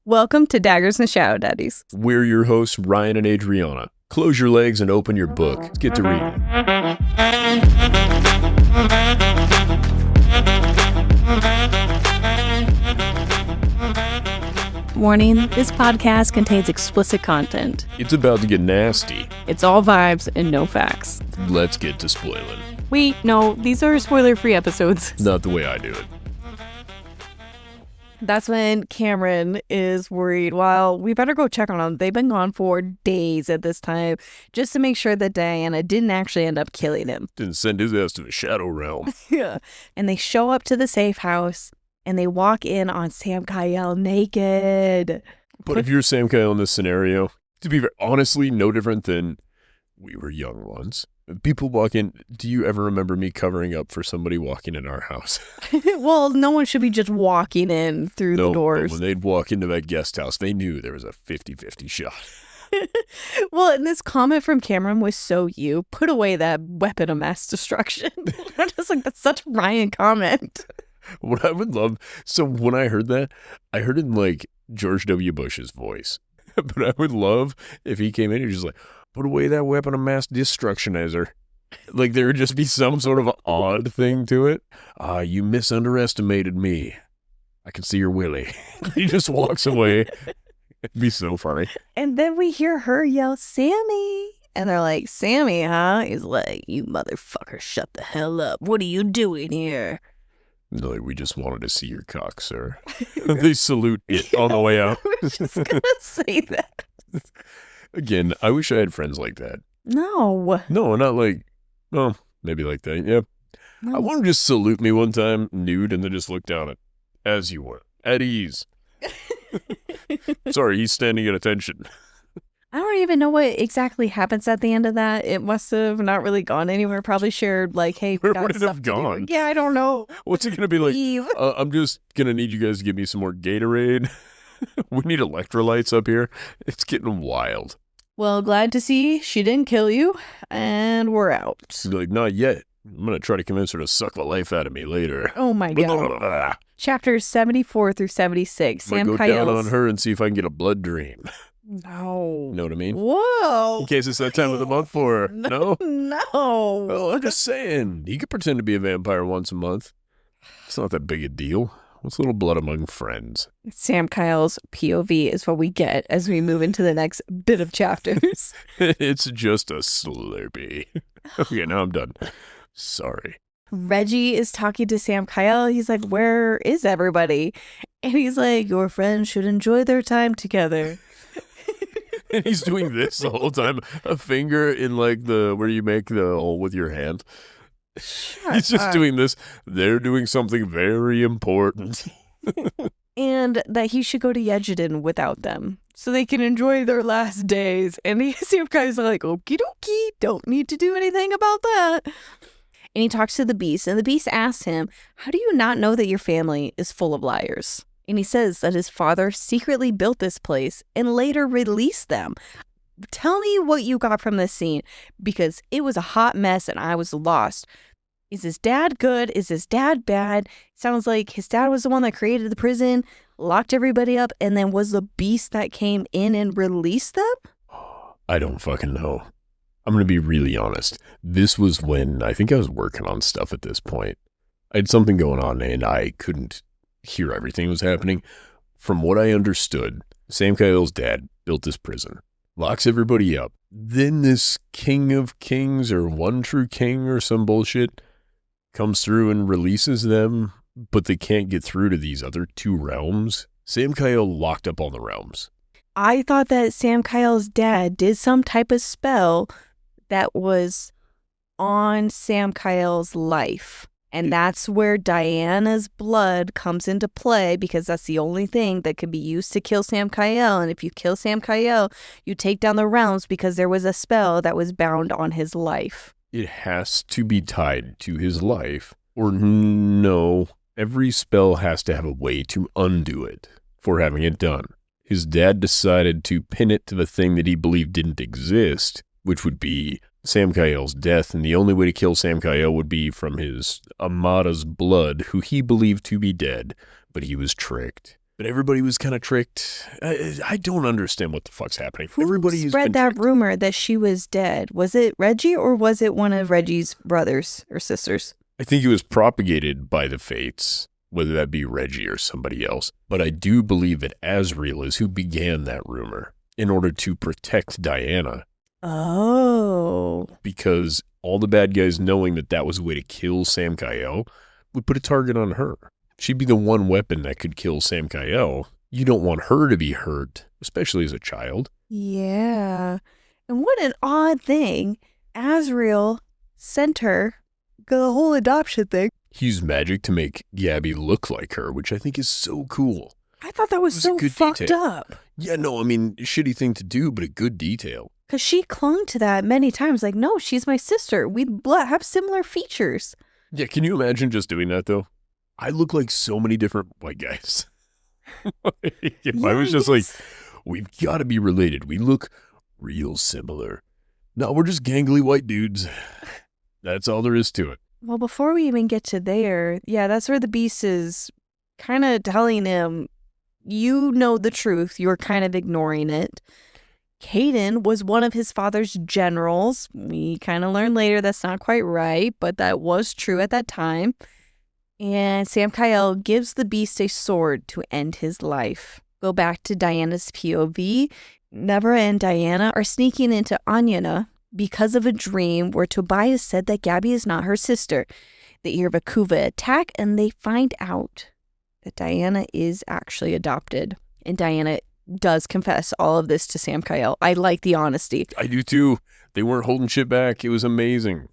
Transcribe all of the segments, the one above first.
Welcome to Daggers and Shadow Daddies. We're your hosts, Ryan and Adriana. Close your legs and open your book. Let's get to reading. Warning, this podcast contains explicit content. It's about to get nasty. It's all vibes and no facts. Let's get to spoiling. Wait, no, these are spoiler-free episodes. Not the way I do it. That's when Cameron is worried. Well, we better go check on them. They've been gone for days at this time, just to make sure that Dianna didn't actually end up killing him. Didn't send his ass to the Shadow Realm. Yeah. And they show up to the safe house, and they walk in on Samkiel naked. But if you're Samkiel in this scenario, to be honestly, no different than we were young once. People walk in. Do you ever remember me covering up for somebody walking in our house? Well, no one should be just walking in through the doors. When they'd walk into that guest house, they knew there was a 50-50 shot. Well, and this comment from Cameron was so you. Put away that weapon of mass destruction. I'm just like, that's such a Ryan comment. What I would love, so when I heard that, I heard it in like George W. Bush's voice. But I would love if he came in and just like, put away that weapon of mass destructionizer. Like there would just be some sort of odd thing to it. You misunderestimated me. I can see your willy. He just walks away. It'd be so funny. And then we hear her yell, Sammy. And they're like, Sammy, huh? He's like, you motherfucker, shut the hell up. What are you doing here? No, we just wanted to see your cock, sir. They salute it on the way out. I was just going to say that. Again, I wish I had friends like that. No, not like, oh, maybe like that, yeah. No. I want him to just salute me one time, nude, and then just look down as you were, at ease. Sorry, he's standing at attention. I don't even know what exactly happens at the end of that. It must have not really gone anywhere. Probably shared like, hey, where would it have gone? Yeah, I don't know. What's it going to be like? I'm just going to need you guys to give me some more Gatorade. We need electrolytes up here. It's getting wild. Well, glad to see she didn't kill you, and we're out. She's like, not yet. I'm going to try to convince her to suck the life out of me later. Oh my God. Chapters 74 through 76. I'm going to go down on her and see if I can get a blood dream. No. Know what I mean? Whoa. In case it's that time of the month for her. No? No. Oh, I'm just saying. He could pretend to be a vampire once a month. It's not that big a deal. What's a little blood among friends? Samkiel's POV is what we get as we move into the next bit of chapters. It's just a Slurpee. Okay, now I'm done. Sorry. Reggie is talking to Samkiel. He's like, where is everybody? And he's like, your friends should enjoy their time together. And he's doing this the whole time. A finger in like where you make the hole with your hand. He's just doing this. They're doing something very important. And that he should go to Xaden without them so they can enjoy their last days. And the guy's like, okie dokie, don't need to do anything about that. And he talks to the beast, and the beast asks him, how do you not know that your family is full of liars? And he says that his father secretly built this place and later released them. Tell me what you got from this scene, because it was a hot mess and I was lost. Is his dad good? Is his dad bad? Sounds like his dad was the one that created the prison, locked everybody up, and then was the beast that came in and released them? I don't fucking know. I'm going to be really honest. This was when I think I was working on stuff at this point. I had something going on and I couldn't hear everything that was happening. From what I understood, Samkiel's dad built this prison, locks everybody up. Then this king of kings or one true king or some bullshit comes through and releases them, but they can't get through to these other two realms. Samkiel locked up all the realms. I thought that Samkiel's dad did some type of spell that was on Samkiel's life. And that's where Dianna's blood comes into play, because that's the only thing that could be used to kill Samkiel. And if you kill Samkiel, you take down the realms because there was a spell that was bound on his life. It has to be tied to his life, or no, every spell has to have a way to undo it for having it done. His dad decided to pin it to the thing that he believed didn't exist, which would be Samkiel's death, and the only way to kill Samkiel would be from his Amada's blood, who he believed to be dead, but he was tricked. But everybody was kind of tricked. I don't understand what the fuck's happening. Who spread that rumor that she was dead? Was it Reggie or was it one of Reggie's brothers or sisters? I think it was propagated by the Fates, whether that be Reggie or somebody else. But I do believe that Azriel is who began that rumor in order to protect Dianna. Oh. Because all the bad guys knowing that that was a way to kill Samkiel would put a target on her. She'd be the one weapon that could kill Samkiel. You don't want her to be hurt, especially as a child. Yeah. And what an odd thing. Azriel sent her the whole adoption thing. He used magic to make Gabby look like her, which I think is so cool. I thought that was so fucked up. Yeah, no, I mean, shitty thing to do, but a good detail. Because she clung to that many times. Like, no, she's my sister. We have similar features. Yeah, can you imagine just doing that, though? I look like so many different white guys. I was just like, we've got to be related. We look real similar. No, we're just gangly white dudes. That's all there is to it. Well, before we even get to there, yeah, that's where the beast is kind of telling him, you know the truth. You're kind of ignoring it. Kaden was one of his father's generals. We kind of learned later that's not quite right, but that was true at that time. And Samkiel gives the beast a sword to end his life. Go back to Diana's POV. Nevera and Dianna are sneaking into Annyina because of a dream where Tobias said that Gabby is not her sister. They hear of a Kuva attack and they find out that Dianna is actually adopted. And Dianna does confess all of this to Samkiel. I like the honesty. I do too. They weren't holding shit back. It was amazing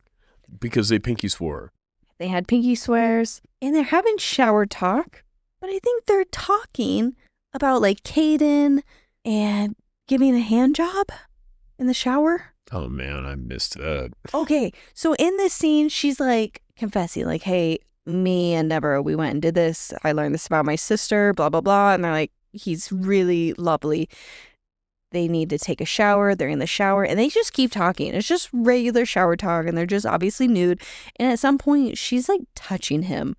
because they pinky swore. They had pinky swears, and they're having shower talk, but I think they're talking about, like, Kaden and giving a hand job in the shower. Oh, man, I missed that. Okay, so in this scene, she's, like, confessing, like, hey, me and Nevera, we went and did this. I learned this about my sister, blah, blah, blah, and they're like, he's really lovely. They need to take a shower. They're in the shower and they just keep talking. It's just regular shower talk and they're just obviously nude. And at some point, she's like touching him.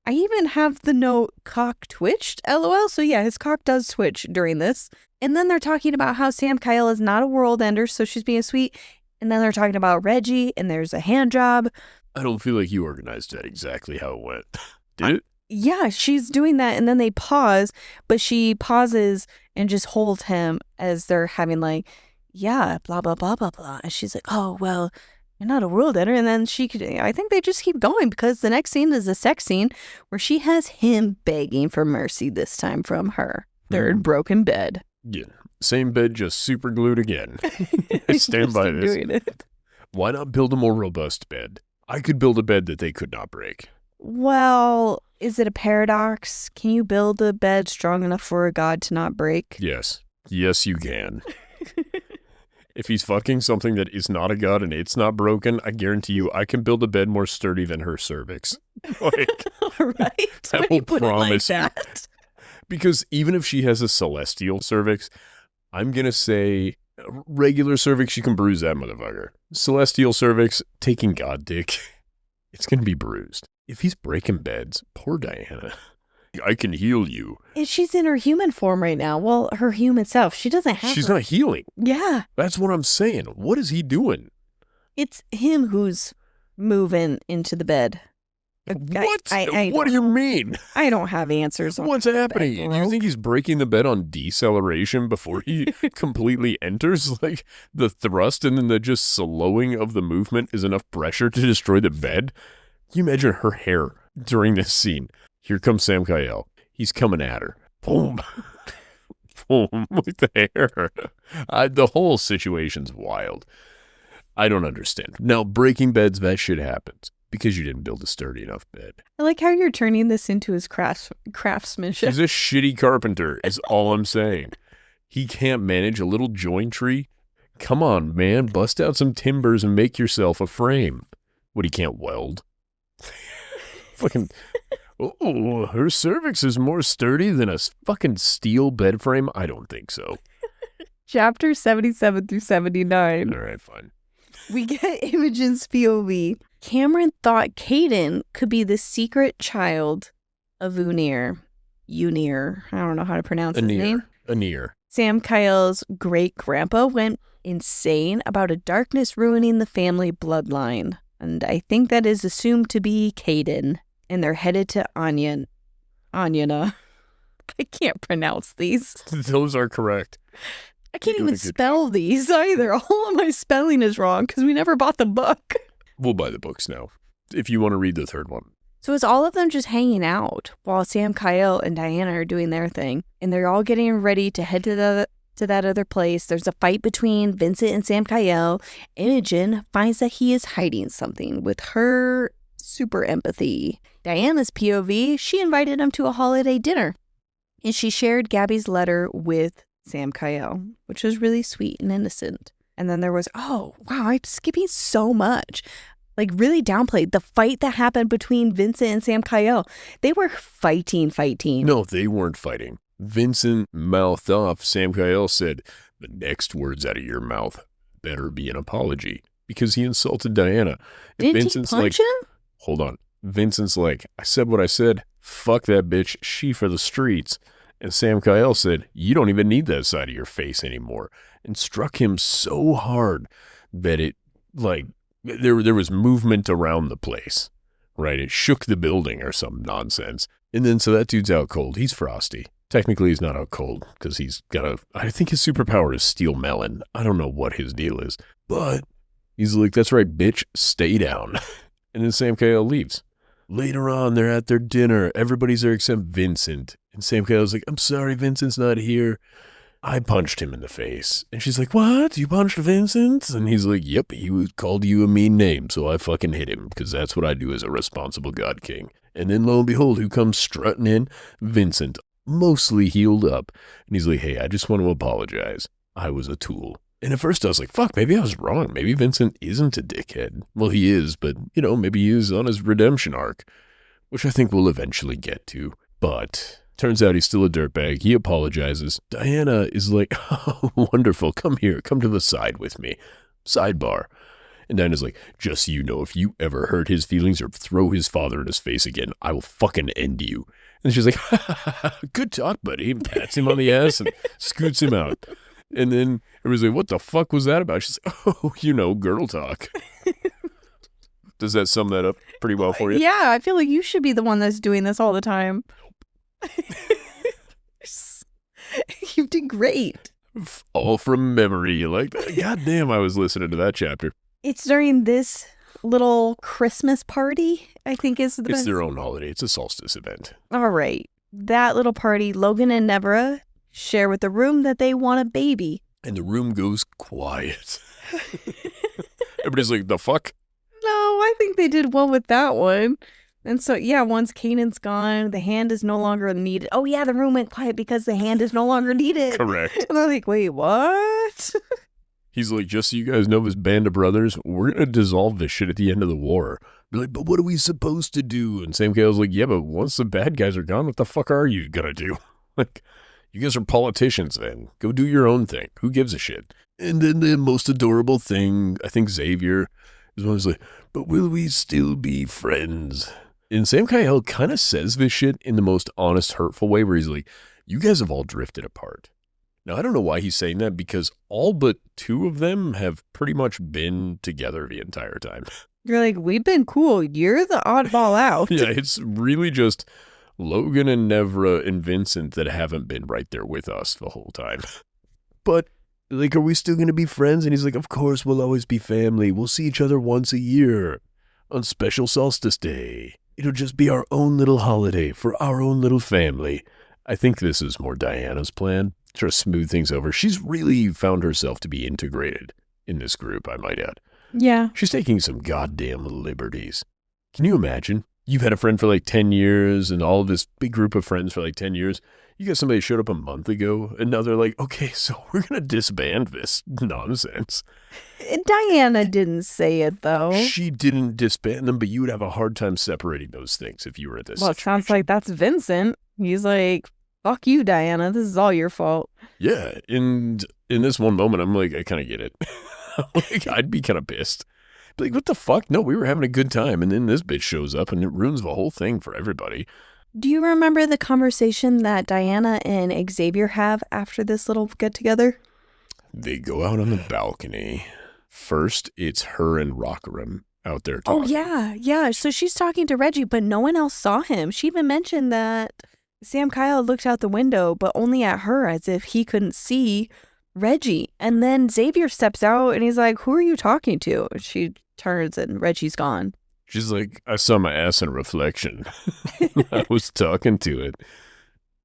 I even have the note cock twitched, LOL. So yeah, his cock does twitch during this. And then they're talking about how Samkiel is not a world ender, so she's being sweet. And then they're talking about Reggie and there's a hand job. I don't feel like you organized that exactly how it went. Did it? Yeah, she's doing that and then they pause, but she pauses and just holds him as they're having like, yeah, blah, blah, blah, blah, blah. And she's like, oh, well, you're not a world ender. And then I think they just keep going because the next scene is a sex scene where she has him begging for mercy this time from her. Third broken bed. Yeah, same bed, just super glued again. I stand by this. Doing it. Why not build a more robust bed? I could build a bed that they could not break. Well, is it a paradox? Can you build a bed strong enough for a god to not break? Yes. Yes, you can. If he's fucking something that is not a god and it's not broken, I guarantee you I can build a bed more sturdy than her cervix. Like, right? I will promise you. Because even if she has a celestial cervix, I'm going to say regular cervix, you can bruise that motherfucker. Celestial cervix, taking god dick, it's going to be bruised. If he's breaking beds, poor Dianna. I can heal you. And she's in her human form right now. Well, her human self. She doesn't have She's not healing. Yeah. That's what I'm saying. What is he doing? It's him who's moving into the bed. What? What do you mean? I don't have answers. What's happening? Do you think he's breaking the bed on deceleration before he completely enters? Like the thrust and then the just slowing of the movement is enough pressure to destroy the bed? Can you imagine her hair during this scene? Here comes Samkiel. He's coming at her. Boom. Boom. With the hair. The whole situation's wild. I don't understand. Now, breaking beds, that shit happens because you didn't build a sturdy enough bed. I like how you're turning this into his craftsmanship. He's a shitty carpenter, is all I'm saying. He can't manage a little jointry. Come on, man. Bust out some timbers and make yourself a frame. What, he can't weld? Fucking, oh, her cervix is more sturdy than a fucking steel bed frame? I don't think so. Chapter 77 through 79. All right, fine. We get Imogen's POV. Cameron thought Kaden could be the secret child of Unir. Unir. I don't know how to pronounce his name. Unir. Samkiel's great-grandpa went insane about a darkness ruining the family bloodline. And I think that is assumed to be Kaden. And they're headed to annyina. I can't pronounce these. Those are correct. I can't even spell these either. All of my spelling is wrong because we never bought the book. We'll buy the books now, if you want to read the third one. So it's all of them just hanging out while Samkiel and Dianna are doing their thing. And they're all getting ready to head to that other place. There's a fight between Vincent and Samkiel. Imogen finds that he is hiding something with her super empathy. Diana's POV, she invited him to a holiday dinner. And she shared Gabby's letter with Samkiel, which was really sweet and innocent. And then there was, oh, wow, I'm skipping so much. Like, really downplayed the fight that happened between Vincent and Samkiel. They were fighting. No, they weren't fighting. Vincent mouthed off. Samkiel said, the next words out of your mouth better be an apology. Because he insulted Dianna. Didn't Vincent's he punch him? Hold on. Vincent's like, I said what I said. Fuck that bitch. She for the streets. And Samkiel said, you don't even need that side of your face anymore. And struck him so hard that it, like, there was movement around the place, right? It shook the building or some nonsense. And then, so that dude's out cold. He's frosty. Technically, he's not out cold because he's got I think his superpower is steal melon. I don't know what his deal is. But he's like, that's right, bitch, stay down. And then Samkiel leaves. Later on, they're at their dinner. Everybody's there except Vincent. And Samkiel's like, I'm sorry, Vincent's not here. I punched him in the face. And she's like, what? You punched Vincent? And he's like, yep, he called you a mean name, so I fucking hit him, because that's what I do as a responsible god king. And then lo and behold, who comes strutting in? Vincent, mostly healed up. And he's like, hey, I just want to apologize. I was a tool. And at first I was like, fuck, maybe I was wrong. Maybe Vincent isn't a dickhead. Well, he is, but, you know, maybe he is on his redemption arc, which I think we'll eventually get to. But turns out he's still a dirtbag. He apologizes. Dianna is like, oh, wonderful. Come here. Come to the side with me. Sidebar. And Diana's like, just so you know, if you ever hurt his feelings or throw his father in his face again, I will fucking end you. And she's like, good talk, buddy. And pats him on the ass and scoots him out. And then everybody's like, what the fuck was that about? She's like, oh, you know, girl talk. Does that sum that up pretty well for you? Yeah, I feel like you should be the one that's doing this all the time. You did great. All from memory. You like that? God damn, I was listening to that chapter. It's during this little Christmas party, I think is the best. It's their own holiday. It's a solstice event. All right. That little party, Logan and Nevera share with the room that they want a baby. And the room goes quiet. Everybody's like, the fuck? No, I think they did well with that one. And so, yeah, once Kaden's gone, the hand is no longer needed. Oh, yeah, the room went quiet because the hand is no longer needed. Correct. And they're like, wait, what? He's like, just so you guys know, this band of brothers, we're going to dissolve this shit at the end of the war. They're like, but what are we supposed to do? And Samkiel's like, yeah, but once the bad guys are gone, what the fuck are you going to do? Like, you guys are politicians then. Go do your own thing. Who gives a shit? And then the most adorable thing, I think Xavier is one who's like, but will we still be friends? And Samkiel kind of says this shit in the most honest, hurtful way where he's like, you guys have all drifted apart. Now, I don't know why he's saying that because all but two of them have pretty much been together the entire time. You're like, we've been cool. You're the oddball out. Yeah, it's really just Logan and Nevera and Vincent that haven't been right there with us the whole time. But, like, are we still going to be friends? And he's like, of course, we'll always be family. We'll see each other once a year on special solstice day. It'll just be our own little holiday for our own little family. I think this is more Diana's plan. Try to smooth things over. She's really found herself to be integrated in this group, I might add. Yeah. She's taking some goddamn liberties. Can you imagine? You've had a friend for like 10 years and all of this big group of friends for like 10 years. You got somebody showed up a month ago and now they're like, okay, so we're going to disband this nonsense. Dianna didn't say it, though. She didn't disband them, but you would have a hard time separating those things if you were at this Well, situation. It sounds like that's Vincent. He's like, fuck you, Dianna. This is all your fault. Yeah, and in this one moment, I'm like, I kind of get it. Like, I'd be kind of pissed. Be like, what the fuck? No, we were having a good time, and then this bitch shows up, and it ruins the whole thing for everybody. Do you remember the conversation that Dianna and Xavier have after this little get-together? They go out on the balcony. First, it's her and Rockerum out there talking. Oh, yeah. So she's talking to Reggie, but no one else saw him. She even mentioned that Samkiel looked out the window, but only at her, as if he couldn't see Reggie. And then Xavier steps out and he's like, who are you talking to? And she turns and Reggie's gone. She's like, I saw my ass in reflection. I was talking to it.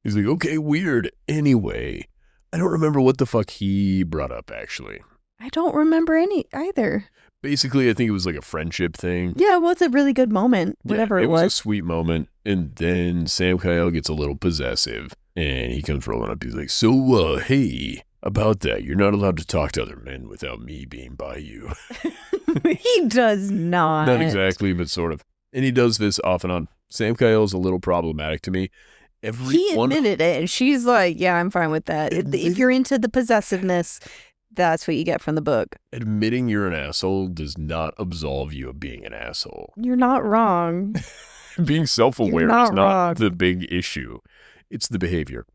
He's like, okay, weird. Anyway, I don't remember what the fuck he brought up, actually. I don't remember any either. Basically, I think it was like a friendship thing. Yeah, it was a really good moment, whatever it was. It was a sweet moment. And then Samkiel gets a little possessive. And he comes rolling up. He's like, so, hey, about that, you're not allowed to talk to other men without me being by you. He does not. Not exactly, but sort of. And he does this off and on. Samkiel is a little problematic to me. He admitted it, and she's like, yeah, I'm fine with that. If you're into the possessiveness, that's what you get from the book. Admitting you're an asshole does not absolve you of being an asshole. You're not wrong. Being self-aware is not the big issue. It's the behavior.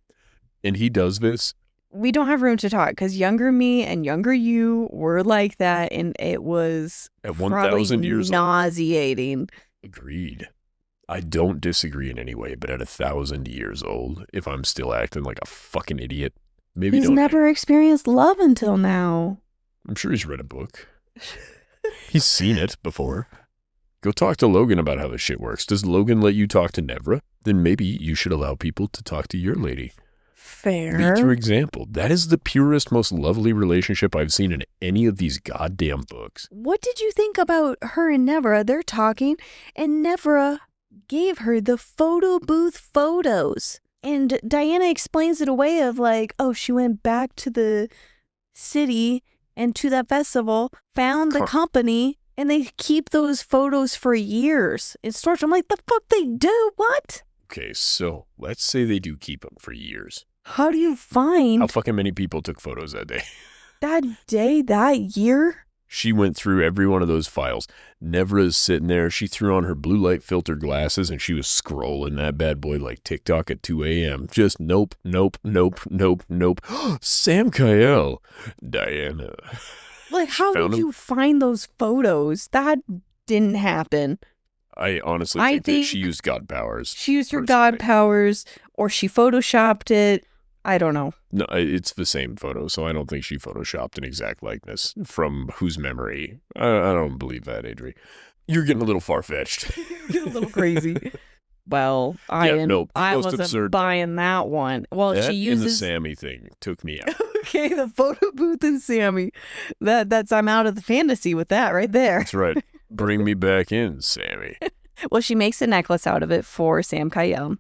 And he does this. We don't have room to talk because younger me and younger you were like that, and it was at 1,000 years nauseating. Agreed. I don't disagree in any way, but at 1,000 years old, if I'm still acting like a fucking idiot, maybe he's never experienced love until now. I'm sure he's read a book. He's seen it before. Go talk to Logan about how this shit works. Does Logan let you talk to Nevera? Then maybe you should allow people to talk to your lady. Fair. Lead through example. That is the purest, most lovely relationship I've seen in any of these goddamn books. What did you think about her and Nevera? They're talking, and Nevera gave her the photo booth photos. And Dianna explains it away of like, oh, she went back to the city and to that festival, found the company, and they keep those photos for years in storage. I'm like, the fuck they do? What? Okay, so let's say they do keep them for years. How do you find... How fucking many people took photos that day? That day, that year? She went through every one of those files. Nevera's sitting there. She threw on her blue light filter glasses and she was scrolling that bad boy like TikTok at 2 a.m. Just nope. Samkiel. Dianna. Like, how did you find those photos? That didn't happen. I honestly think that she used God powers. She used her God powers, or she photoshopped it. I don't know. No, it's the same photo, so I don't think she photoshopped an exact likeness from whose memory. I don't believe that, Adri. You're getting a little far-fetched. You're getting a little crazy. Well, I wasn't absurd. Buying that one. Well, that she uses... and the Sammy thing took me out. Okay, the photo booth and Sammy. That's I'm out of the fantasy with that right there. That's right. Bring me back in, Sammy. Well, she makes a necklace out of it for Samkiel.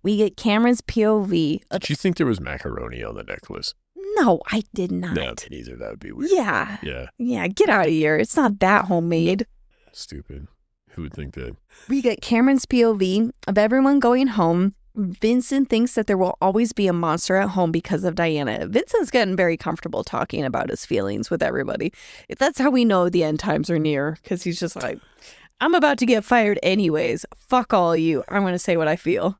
We get Cameron's POV. Did you think there was macaroni on the necklace? No, I did not. No, neither. That would be weird. Yeah. Yeah, get out of here. It's not that homemade. Stupid. Who would think that? We get Cameron's POV of everyone going home. Vincent thinks that there will always be a monster at home because of Dianna. Vincent's getting very comfortable talking about his feelings with everybody. That's how we know the end times are near, because he's just like, I'm about to get fired anyways. Fuck all of you. I'm going to say what I feel.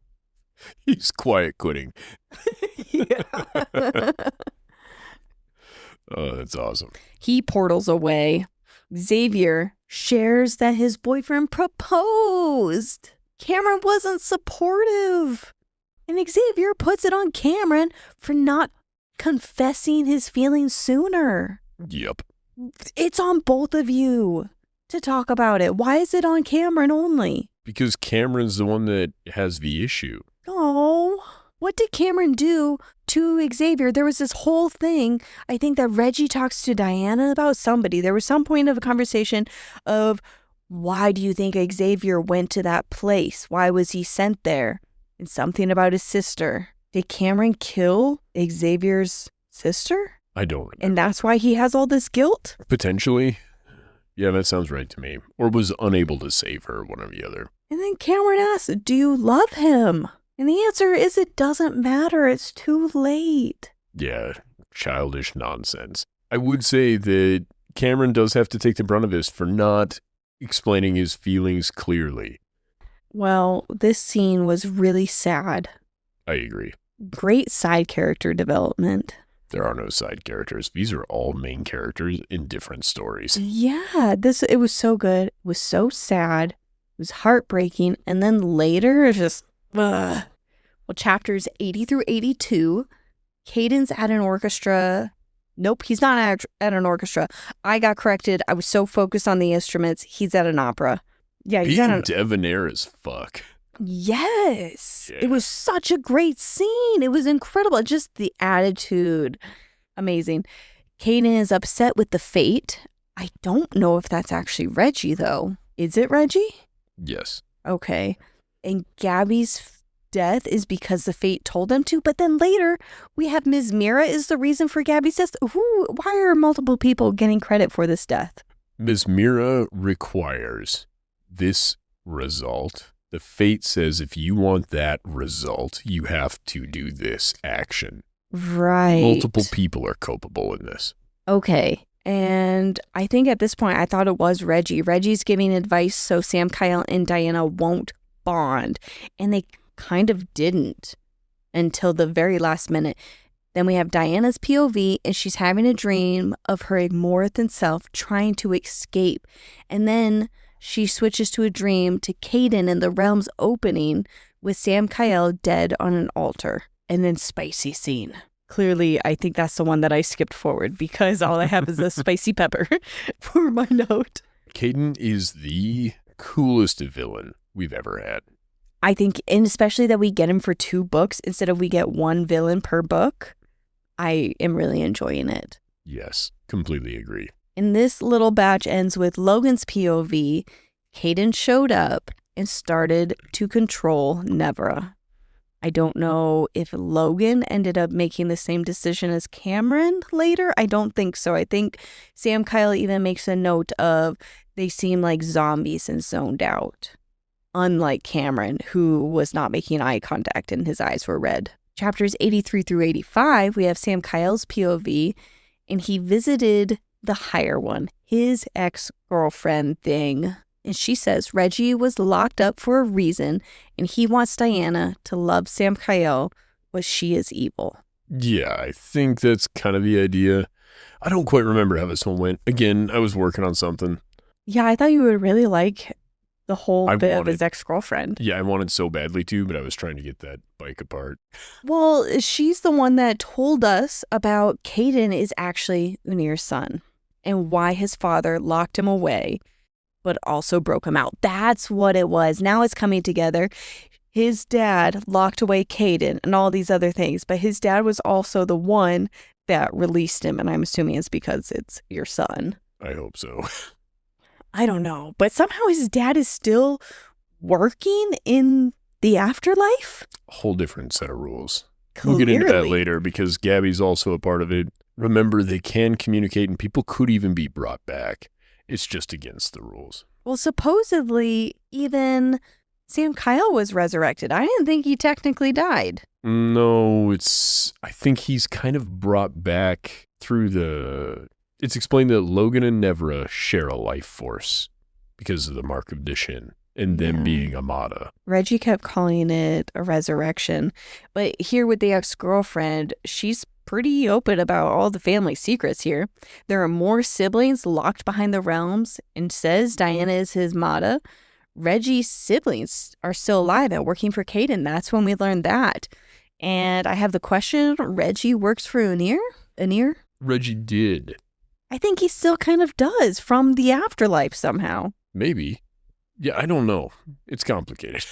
He's quiet quitting. Yeah. Oh, that's awesome. He portals away. Xavier shares that his boyfriend proposed. Cameron wasn't supportive. And Xavier puts it on Cameron for not confessing his feelings sooner. Yep. It's on both of you to talk about it. Why is it on Cameron only? Because Cameron's the one that has the issue. Oh, what did Cameron do to Xavier? There was this whole thing. I think that Reggie talks to Dianna about somebody. There was some point of a conversation of, why do you think Xavier went to that place? Why was he sent there? And something about his sister. Did Cameron kill Xavier's sister? I don't remember. And that's why he has all this guilt? Potentially. Yeah, that sounds right to me. Or was unable to save her, one or the other. And then Cameron asks, do you love him? And the answer is it doesn't matter. It's too late. Yeah, childish nonsense. I would say that Cameron does have to take the brunt of this for not explaining his feelings clearly. Well, this scene was really sad. I agree. Great side character development. There are no side characters. These are all main characters in different stories. Yeah, it was so good. It was so sad. It was heartbreaking. And then later, it's just, ugh. Well, chapters 80 through 82, Kaden's at an orchestra. Nope, he's not at an orchestra. I got corrected. I was so focused on the instruments. He's at an opera. Yeah, he's at an... debonair as fuck. Yes. Yeah. It was such a great scene. It was incredible. Just the attitude. Amazing. Kaden is upset with the fate. I don't know if that's actually Reggie, though. Is it Reggie? Yes. Okay. And Gabby's death is because the fate told them to. But then later, we have Ms. Mira is the reason for Gabby's death. Why are multiple people getting credit for this death? Ms. Mira requires this result. The fate says if you want that result, you have to do this action. Right. Multiple people are culpable in this. Okay. And I think at this point, I thought it was Reggie. Reggie's giving advice so Samkiel and Dianna won't bond. And they kind of didn't until the very last minute. Then we have Diana's POV, and she's having a dream of her Igmorthan self trying to escape. And then she switches to a dream to Kaden in the realm's opening with Samkiel dead on an altar. And then spicy scene. Clearly, I think that's the one that I skipped forward because all I have is a spicy pepper for my note. Kaden is the coolest villain we've ever had. I think, and especially that we get him for 2 books instead of we get 1 villain per book. I am really enjoying it. Yes, completely agree. And this little batch ends with Logan's POV. Kaden showed up and started to control Nevera. I don't know if Logan ended up making the same decision as Cameron later. I don't think so. I think Samkiel even makes a note of they seem like zombies and zoned out. Unlike Cameron, who was not making eye contact and his eyes were red. Chapters 83 through 85, we have Samkiel's POV, and he visited the higher one, his ex-girlfriend thing. And she says Reggie was locked up for a reason, and he wants Dianna to love Samkiel, but she is evil. Yeah, I think that's kind of the idea. I don't quite remember how this one went. Again, I was working on something. Yeah, I thought you would really like the whole bit of his ex-girlfriend. Yeah, I wanted so badly to, but I was trying to get that bike apart. Well, she's the one that told us about Kaden is actually Unir's son and why his father locked him away, but also broke him out. That's what it was. Now it's coming together. His dad locked away Kaden and all these other things, but his dad was also the one that released him, and I'm assuming it's because it's your son. I hope so. I don't know, but somehow his dad is still working in the afterlife? A whole different set of rules. Clearly. We'll get into that later because Gabby's also a part of it. Remember, they can communicate and people could even be brought back. It's just against the rules. Well, supposedly, even Samkiel was resurrected. I didn't think he technically died. No, I think he's kind of brought back through it's explained that Logan and Nevera share a life force because of the Mark of Dishin and them being Amada. Reggie kept calling it a resurrection. But here with the ex-girlfriend, she's pretty open about all the family secrets here. There are more siblings locked behind the realms and says Dianna is his Mada. Reggie's siblings are still alive and working for Kaden. That's when we learned that. And I have the question, Reggie works for Unir? Reggie did. I think he still kind of does from the afterlife somehow. Maybe. Yeah, I don't know. It's complicated.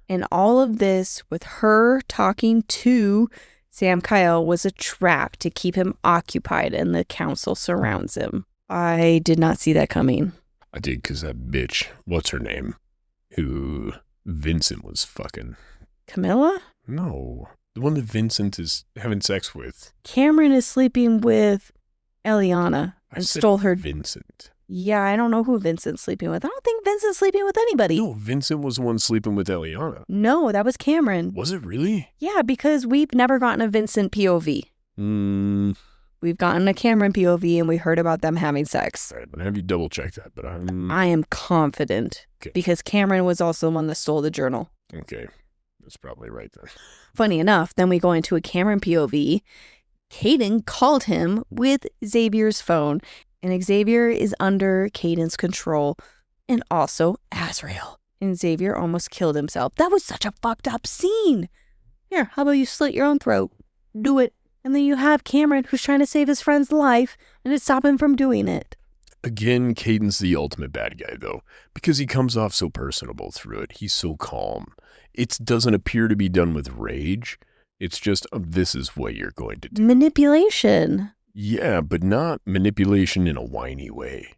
And all of this with her talking to Samkiel was a trap to keep him occupied and the council surrounds him. I did not see that coming. I did because that bitch, what's her name? Who Vincent was fucking. Camilla? No. The one that Vincent is having sex with. Cameron is sleeping with Eliana and stole her. Vincent. Yeah, I don't know who Vincent's sleeping with. I don't think Vincent's sleeping with anybody. No, Vincent was the one sleeping with Eliana. No, that was Cameron. Was it really? Yeah, because we've never gotten a Vincent POV. We've We've gotten a Cameron POV and we heard about them having sex. All right, I'm going to have you double check that, but I am confident because Cameron was also the one that stole the journal. Okay. That's probably right then. Funny enough, then we go into a Cameron POV. Kaden called him with Xavier's phone, and Xavier is under Kaden's control, and also Azrael. And Xavier almost killed himself. That was such a fucked up scene. Here, how about you slit your own throat? Do it. And then you have Cameron, who's trying to save his friend's life, and to stop him from doing it. Again, Caden's the ultimate bad guy, though, because he comes off so personable through it. He's so calm. It doesn't appear to be done with rage. It's just, this is what you're going to do. Manipulation. Yeah, but not manipulation in a whiny way.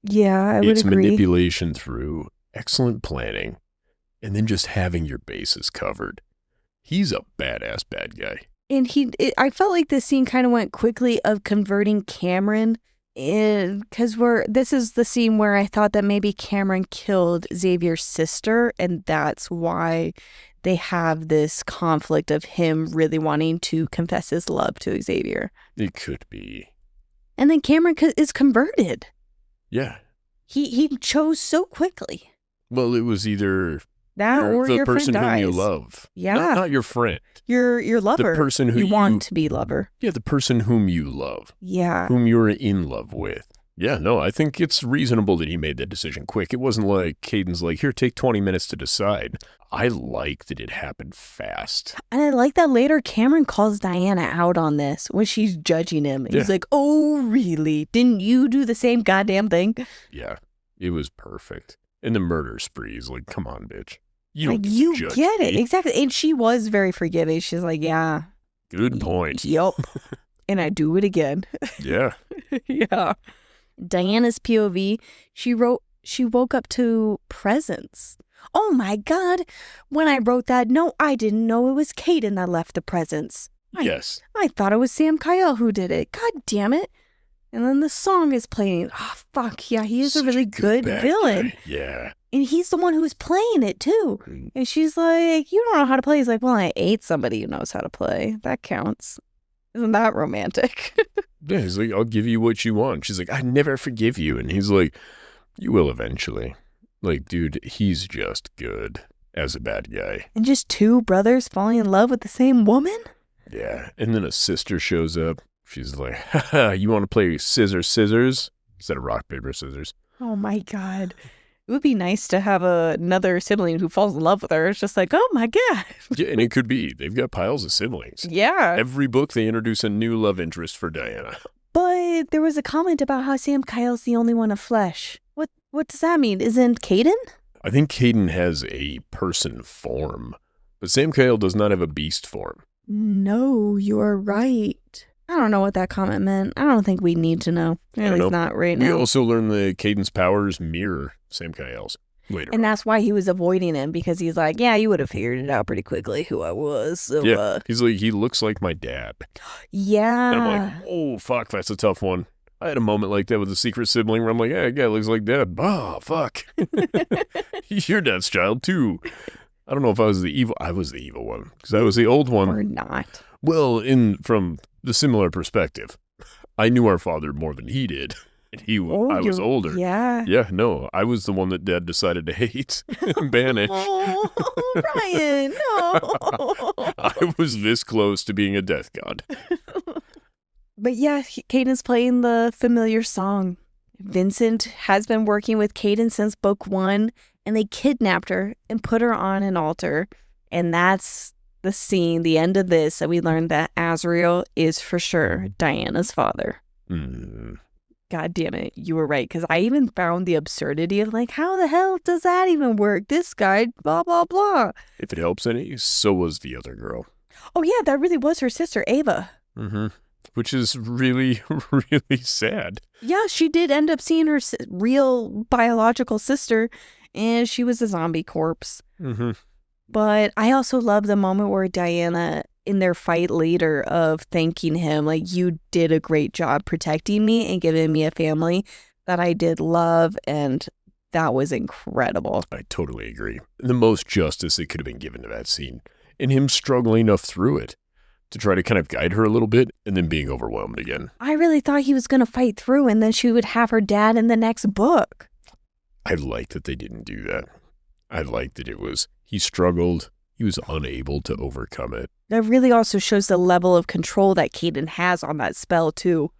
Yeah, I would agree. It's manipulation through excellent planning and then just having your bases covered. He's a badass bad guy. And I felt like this scene kind of went quickly of converting Cameron, because this is the scene where I thought that maybe Cameron killed Xavier's sister, and that's why they have this conflict of him really wanting to confess his love to Xavier. It could be. And then Cameron is converted. Yeah. He chose so quickly. Well, it was either that or the your person friend dies. whom you love. Yeah. Not your friend. Your lover. The person who you want to be lover. Yeah, the person whom you love. Yeah. Whom you're in love with. Yeah, no, I think it's reasonable that he made that decision quick. It wasn't like Caden's like, here, take 20 minutes to decide. I like that it happened fast. And I like that later Cameron calls Dianna out on this when she's judging him. He's like, oh, really? Didn't you do the same goddamn thing? Yeah, it was perfect. And the murder sprees, like, come on, bitch. You get it. Exactly. And she was very forgiving. She's like, yeah. Good point. Yup. And I do it again. Yeah. Yeah. Diana's POV, she woke up to presents. Oh my God. When I wrote that note, I didn't know it was Kaden that left the presents. Yes. I thought it was Samkiel who did it. God damn it. And then the song is playing. Oh, fuck. Yeah, he is a really good villain. Guy. Yeah. And he's the one who was playing it, too. And she's like, you don't know how to play. He's like, well, I ate somebody who knows how to play. That counts. Isn't that romantic? Yeah, he's like, I'll give you what you want. She's like, I never forgive you. And he's like, you will eventually. Like, dude, he's just good as a bad guy. And just two brothers falling in love with the same woman? Yeah. And then a sister shows up. She's like, haha, you want to play scissors instead of rock, paper, scissors? Oh, my God. It would be nice to have another sibling who falls in love with her. It's just like, oh, my God. Yeah, and it could be. They've got piles of siblings. Yeah. Every book, they introduce a new love interest for Dianna. But there was a comment about how Samkiel's the only one of flesh. What does that mean? Isn't Kaden? I think Kaden has a person form, but Samkiel does not have a beast form. No, you are right. I don't know what that comment meant. I don't think we need to know. At least not right now. We also learned that Caden's powers mirror Samkiel's later. And that's why he was avoiding him, because he's like, yeah, you would have figured it out pretty quickly who I was. So, yeah, he's like, he looks like my dad. Yeah. And I'm like, oh, fuck, that's a tough one. I had a moment like that with a secret sibling where I'm like, yeah, guy looks like dad. Oh, fuck. Your dad's child, too. I don't know if I was the evil. I was the evil one, because I was the old one. Or not. Well, from the similar perspective, I knew our father more than he did. And I was older. Yeah. Yeah, no, I was the one that Dad decided to hate and banish. Oh, Ryan, no. I was this close to being a death god. But yeah, Caden's playing the familiar song. Vincent has been working with Kaden since book 1, and they kidnapped her and put her on an altar. And that's the scene, the end of this, that we learned that Azrael is for sure Diana's father. God damn it, you were right. Because I even found the absurdity of like, how the hell does that even work? This guy, blah, blah, blah. If it helps any, so was the other girl. Oh yeah, that really was her sister, Ava. Mm-hmm. Which is really, really sad. Yeah, she did end up seeing her real biological sister, and she was a zombie corpse. Mm-hmm. But I also love the moment where Dianna, in their fight later, of thanking him, like, you did a great job protecting me and giving me a family that I did love, and that was incredible. I totally agree. The most justice that could have been given to that scene, and him struggling enough through it. to try to kind of guide her a little bit and then being overwhelmed again. I really thought he was going to fight through and then she would have her dad in the next book. I like that they didn't do that. I like that he struggled. He was unable to overcome it. That really also shows the level of control that Kaden has on that spell, too.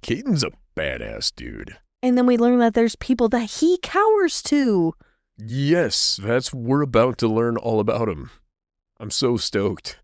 Kaden's a badass dude. And then we learn that there's people that he cowers to. Yes, we're about to learn all about him. I'm so stoked.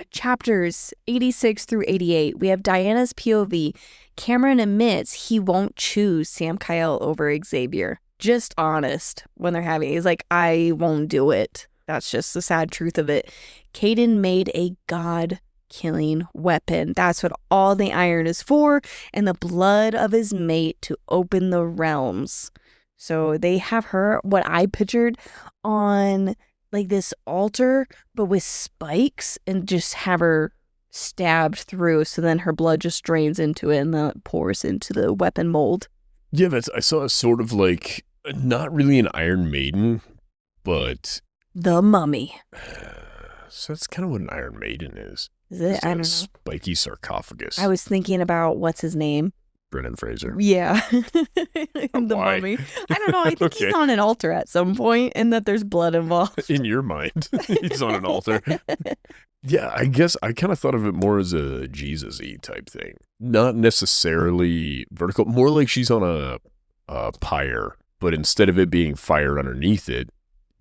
Chapters 86 through 88. We have Diana's POV. Cameron admits he won't choose Samkiel over Xavier. Just honest when they're having it. He's like, I won't do it. That's just the sad truth of it. Kaden made a god-killing weapon. That's what all the iron is for, and the blood of his mate to open the realms. So they have her, what I pictured, on like this altar, but with spikes, and just have her stabbed through, so then her blood just drains into it and then it pours into the weapon mold. Yeah, I saw a sort of like, not really an Iron Maiden, but... The Mummy. So that's kind of what an Iron Maiden is. Is it? It's I don't know. Spiky sarcophagus. I was thinking about, what's his name? Brendan Fraser. Yeah. The Why? Mummy. I don't know. I think Okay. he's on an altar at some point and that there's blood involved. In your mind, he's on an altar. Yeah, I guess I kind of thought of it more as a Jesus-y type thing. Not necessarily vertical. More like she's on a pyre, but instead of it being fire underneath it,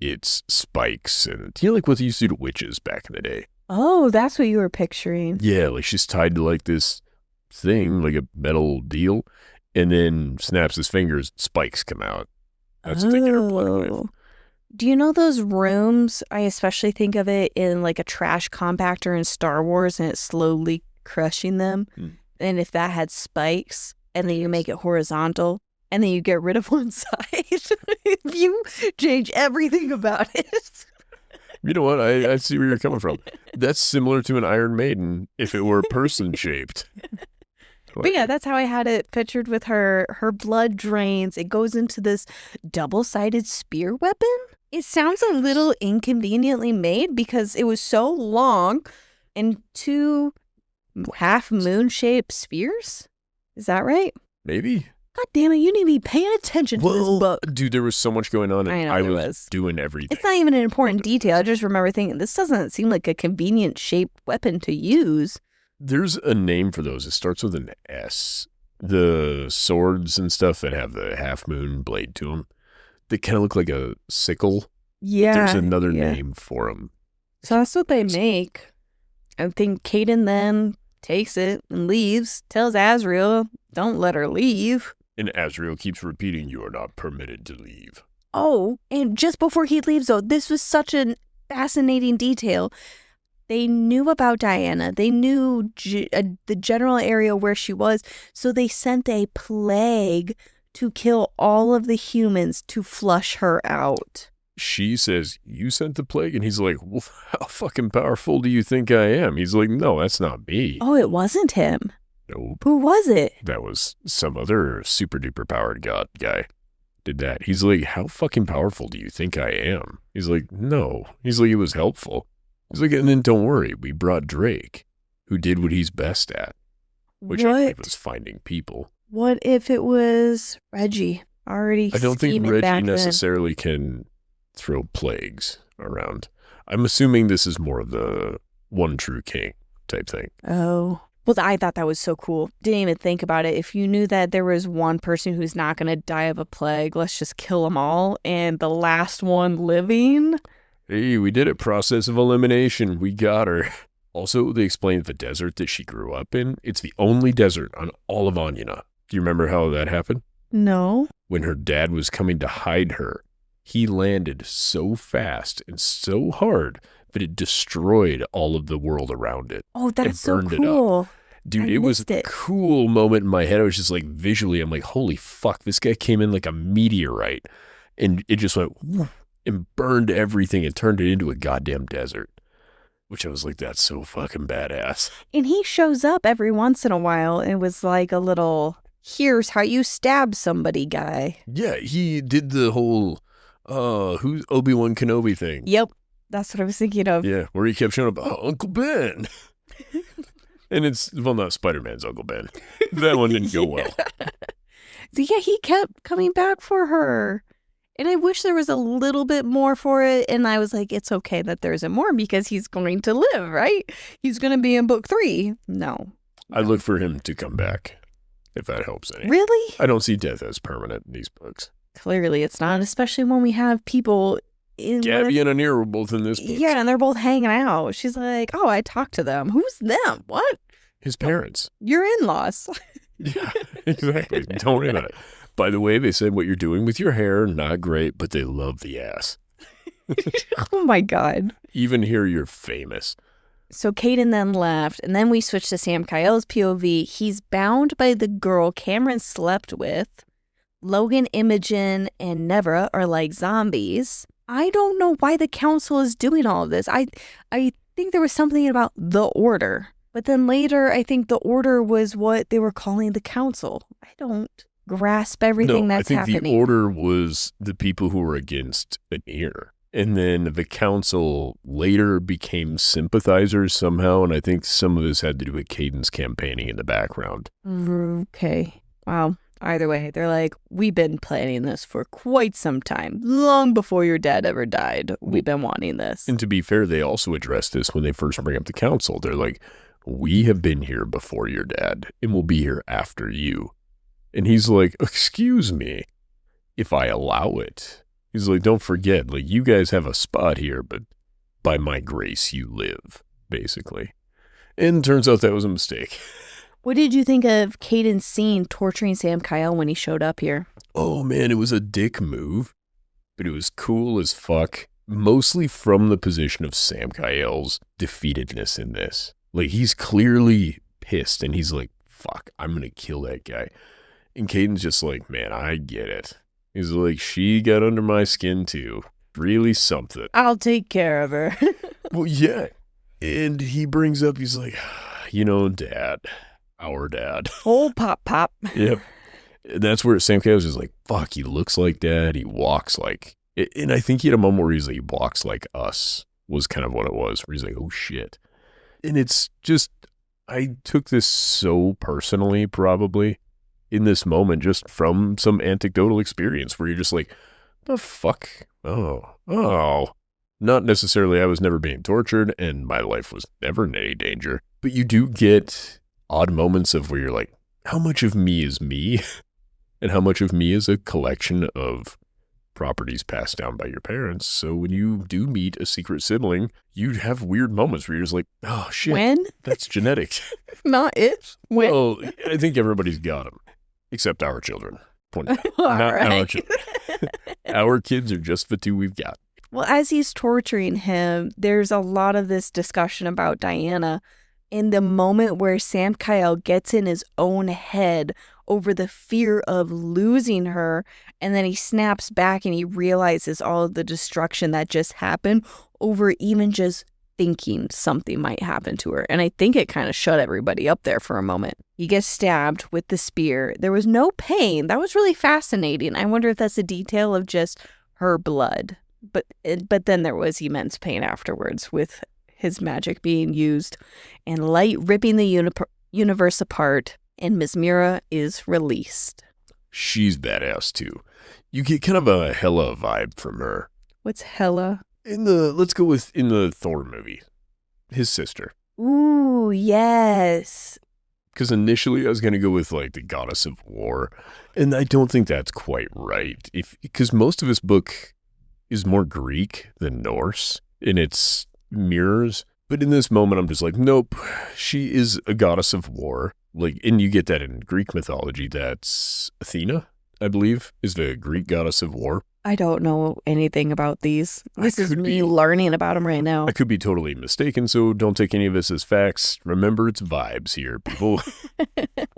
it's spikes. And like what they used to do to witches back in the day. Oh, that's what you were picturing. Yeah, like she's tied to like this thing, like a metal deal, and then snaps his fingers, spikes come out. That's what they get her blood with. Do you know those rooms? I especially think of it in like a trash compactor in Star Wars, and it's slowly crushing them. And if that had spikes, and then you make it horizontal, and then you get rid of one side, you change everything about it. You know what? I see where you're coming from. That's similar to an Iron Maiden if it were person-shaped. But yeah, that's how I had it pictured with her. Her blood drains. It goes into this double-sided spear weapon. It sounds a little inconveniently made because it was so long and two half-moon-shaped spears. Is that right? Maybe. God damn it, you need to be paying attention to this book. Dude, there was so much going on, and I know I there was doing everything. It's not even an important detail. I just remember thinking, this doesn't seem like a convenient shaped weapon to use. There's a name for those. It starts with an S. The swords and stuff that have the half-moon blade to them, they kind of look like a sickle. Yeah. There's another name for them. So that's what they make. I think Kaden then takes it and leaves, tells Azriel, don't let her leave. And Azriel keeps repeating, you are not permitted to leave. Oh, and just before he leaves, though, this was such a fascinating detail. They knew about Diana. They knew the general area where she was. So they sent a plague to kill all of the humans to flush her out. She says, you sent the plague? And he's like, well, how fucking powerful do you think I am? He's like, no, that's not me. Oh, it wasn't him. Nope. Who was it? That was some other super duper powered god guy did that. He's like, how fucking powerful do you think I am? He's like, no. He's like, it was helpful. He's like, and then don't worry, we brought Drake, who did what he's best at, which I believe was finding people. What if it was Reggie already? I don't think Reggie Reggie necessarily can throw plagues around. I'm assuming this is more of the one true king type thing. Oh. Well, I thought that was so cool. Didn't even think about it. If you knew that there was one person who's not going to die of a plague, let's just kill them all. And the last one living. Hey, we did it. Process of elimination. We got her. Also, they explained the desert that she grew up in. It's the only desert on all of Annyina. Do you remember how that happened? No. When her dad was coming to hide her, he landed so fast and so hard that it destroyed all of the world around it. Oh, that's so burned cool. It up. Dude, it was a cool moment in my head. I was just like, visually, I'm like, holy fuck, this guy came in like a meteorite. And it just went whoosh, and burned everything and turned it into a goddamn desert. Which I was like, that's so fucking badass. And he shows up every once in a while and was like a little, here's how you stab somebody guy. Yeah, he did the whole, who's Obi-Wan Kenobi thing. Yep, that's what I was thinking of. Yeah, where he kept showing up, Uncle Ben. And it's, well, not Spider-Man's Uncle Ben. That one didn't go well. So yeah, he kept coming back for her. And I wish there was a little bit more for it. And I was like, it's okay that there isn't more because he's going to live, right? He's going to be in book 3. No. I look for him to come back, if that helps any. Really? I don't see death as permanent in these books. Clearly it's not, especially when we have people in... Gabby and Unir were both in this book. Yeah, and they're both hanging out. She's like, oh, I talked to them. Who's them? What? His parents. Your in-laws. Yeah, exactly. Don't worry about it. By the way, they said what you're doing with your hair, not great, but they love the ass. Oh my God. Even here, you're famous. So Kaden then left, and then we switched to Samkiel's POV. He's bound by the girl Cameron slept with. Logan, Imogen, and Nevera are like zombies. I don't know why the council is doing all of this. I think there was something about the order. But then later, I think the order was what they were calling the council. I don't grasp everything that's happening. I think the order was the people who were against Unir. And then the council later became sympathizers somehow, and I think some of this had to do with Caden's campaigning in the background. Okay. Wow. Either way, they're like, we've been planning this for quite some time. Long before your dad ever died, we've been wanting this. And to be fair, they also addressed this when they first bring up the council. They're like, we have been here before your dad, and we'll be here after you. And he's like, excuse me, if I allow it. He's like, don't forget, like, you guys have a spot here, but by my grace you live, basically. And turns out that was a mistake. What did you think of Kaden's scene torturing Samkiel when he showed up here? Oh, man, it was a dick move, but it was cool as fuck, mostly from the position of Samkiel's defeatedness in this. Like, he's clearly pissed, and he's like, fuck, I'm going to kill that guy. And Kaden's just like, man, I get it. He's like, she got under my skin, too. Really something. I'll take care of her. Well, yeah. And he brings up, he's like, you know, Dad. Our dad. Oh, pop. Yep. And that's where Samkiel was just like, fuck, he looks like Dad. He walks like... And I think he had a moment where he's like, he walks like us, was kind of what it was. Where he's like, oh, shit. And it's just... I took this so personally, probably, in this moment, just from some anecdotal experience where you're just like, the fuck? Oh. Not necessarily I was never being tortured, and my life was never in any danger. But you do get odd moments of where you're like, how much of me is me? And how much of me is a collection of properties passed down by your parents? So when you do meet a secret sibling, you have weird moments where you're just like, oh, shit. When? That's genetic. Not if. When? Well, I think everybody's got them. Except our children. Not right. our children. Our kids are just the 2 we've got. Well, as he's torturing him, there's a lot of this discussion about Dianna. In the moment where Samkiel gets in his own head over the fear of losing her, and then he snaps back and he realizes all of the destruction that just happened over even just thinking something might happen to her. And I think it kind of shut everybody up there for a moment. He gets stabbed with the spear. There was no pain. That was really fascinating. I wonder if that's a detail of just her blood. But then there was immense pain afterwards with his magic being used and light ripping the universe apart, and Ms. Mira is released. She's badass too. You get kind of a Hela vibe from her. What's Hela? Let's go with in the Thor movie, his sister. Ooh, yes. Because initially I was going to go with like the goddess of war, and I don't think that's quite right. Because most of this book is more Greek than Norse in its mirrors. But in this moment, I'm just like, nope, she is a goddess of war. Like, and you get that in Greek mythology. That's Athena, I believe, is the Greek goddess of war. I don't know anything about these. This is me learning about them right now. I could be totally mistaken, so don't take any of this as facts. Remember, it's vibes here, people.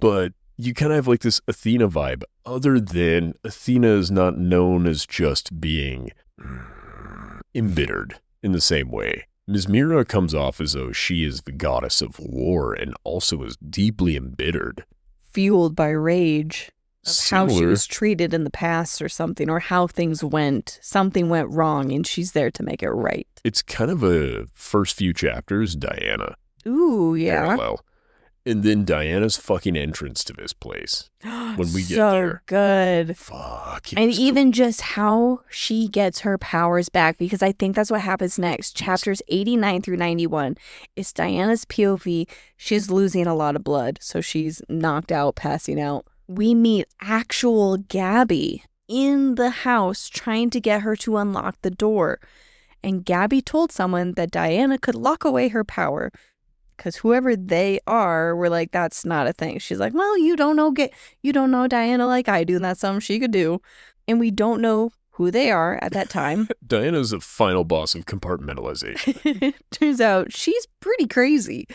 But you kind of have like this Athena vibe, other than Athena is not known as just being embittered in the same way. Ms. Mira comes off as though she is the goddess of war and also is deeply embittered. Fueled by rage. Of how she was treated in the past or something, or how things went. Something went wrong, and she's there to make it right. It's kind of a first few chapters, Dianna. Ooh, yeah. Parallel. And then Diana's fucking entrance to this place when we get so there. good. Fuck. And even just how she gets her powers back, because I think that's what happens next. Chapters 89 through 91 is Diana's POV. She's losing a lot of blood, so she's knocked out, passing out. We meet actual Gabby in the house trying to get her to unlock the door. And Gabby told someone that Diana could lock away her power. Because whoever they are were like, that's not a thing. She's like, well, you don't know Diana like I do. That's something she could do. And we don't know who they are at that time. Diana's the final boss of compartmentalization. Turns out she's pretty crazy.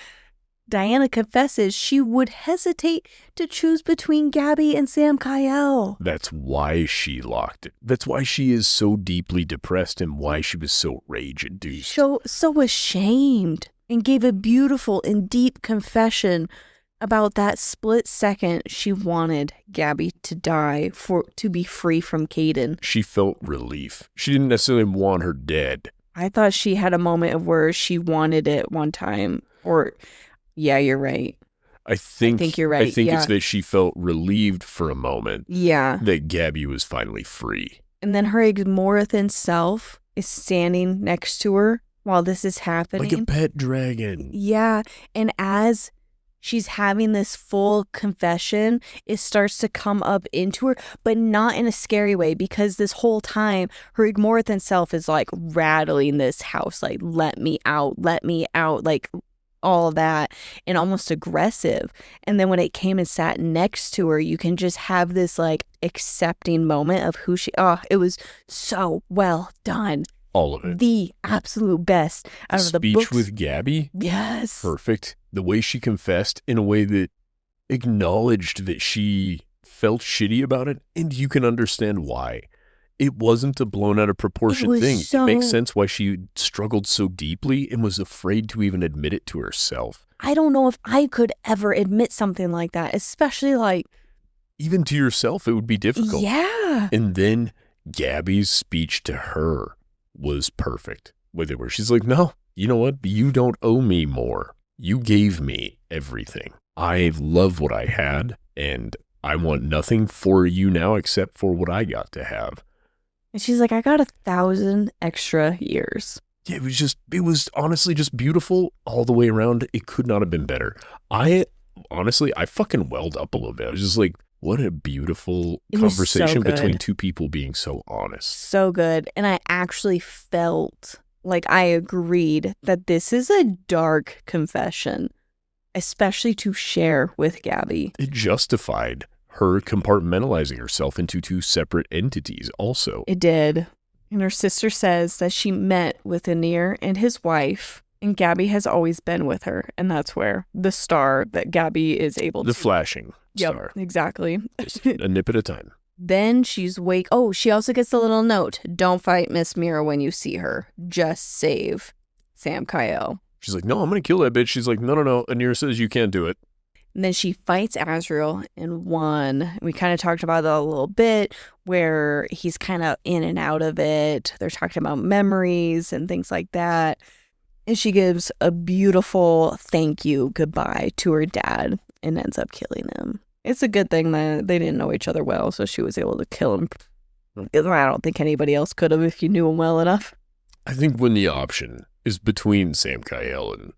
Diana confesses she would hesitate to choose between Gabby and Samkiel. That's why she locked it. That's why she is so deeply depressed and why she was so rage-induced. So ashamed. And gave a beautiful and deep confession about that split second she wanted Gabby to die to be free from Kaden. She felt relief. She didn't necessarily want her dead. I thought she had a moment of where she wanted it one time. Or, yeah, you're right. I think you're right. I think yeah. It's that she felt relieved for a moment. Yeah. That Gabby was finally free. And then her Igmorathan self is standing next to her while this is happening. Like a pet dragon. Yeah. And as she's having this full confession, it starts to come up into her, but not in a scary way, because this whole time her Igmorathan self is like rattling this house, like, let me out, like all that, and almost aggressive. And then when it came and sat next to her, you can just have this like accepting moment of who it was so well done. All of it. The absolute best out of the books. Speech with Gabby? Yes. Perfect. The way she confessed in a way that acknowledged that she felt shitty about it, and you can understand why. It wasn't a blown out of proportion thing. It makes sense why she struggled so deeply and was afraid to even admit it to herself. I don't know if I could ever admit something like that, especially like... Even to yourself, it would be difficult. Yeah. And then Gabby's speech to her was perfect with it, where she's like, no, you know what? You don't owe me more. You gave me everything. I love what I had, and I want nothing for you now except for what I got to have. And she's like, I got 1,000 extra years. Yeah, it was honestly just beautiful all the way around. It could not have been better. I fucking welled up a little bit. I was just like, what a beautiful conversation between two people being so honest. So good. And I actually felt like I agreed that this is a dark confession, especially to share with Gabby. It justified her compartmentalizing herself into two separate entities also. It did. And her sister says that she met with Unir and his wife, and Gabby has always been with her. And that's where the star that Gabby is able to... The flashing star. Yep, exactly. Just a nip at a time. Then she's wake. Oh, she also gets a little note. Don't fight Miss Mira when you see her. Just save Samkiel. She's like, no, I'm going to kill that bitch. She's like, no. Unir says you can't do it. And then she fights Azrael and won. We kind of talked about that a little bit, where he's kind of in and out of it. They're talking about memories and things like that. And she gives a beautiful thank you goodbye to her dad and ends up killing him. It's a good thing that they didn't know each other well, so she was able to kill him. I don't think anybody else could have if you knew him well enough. I think when the option is between Samkiel and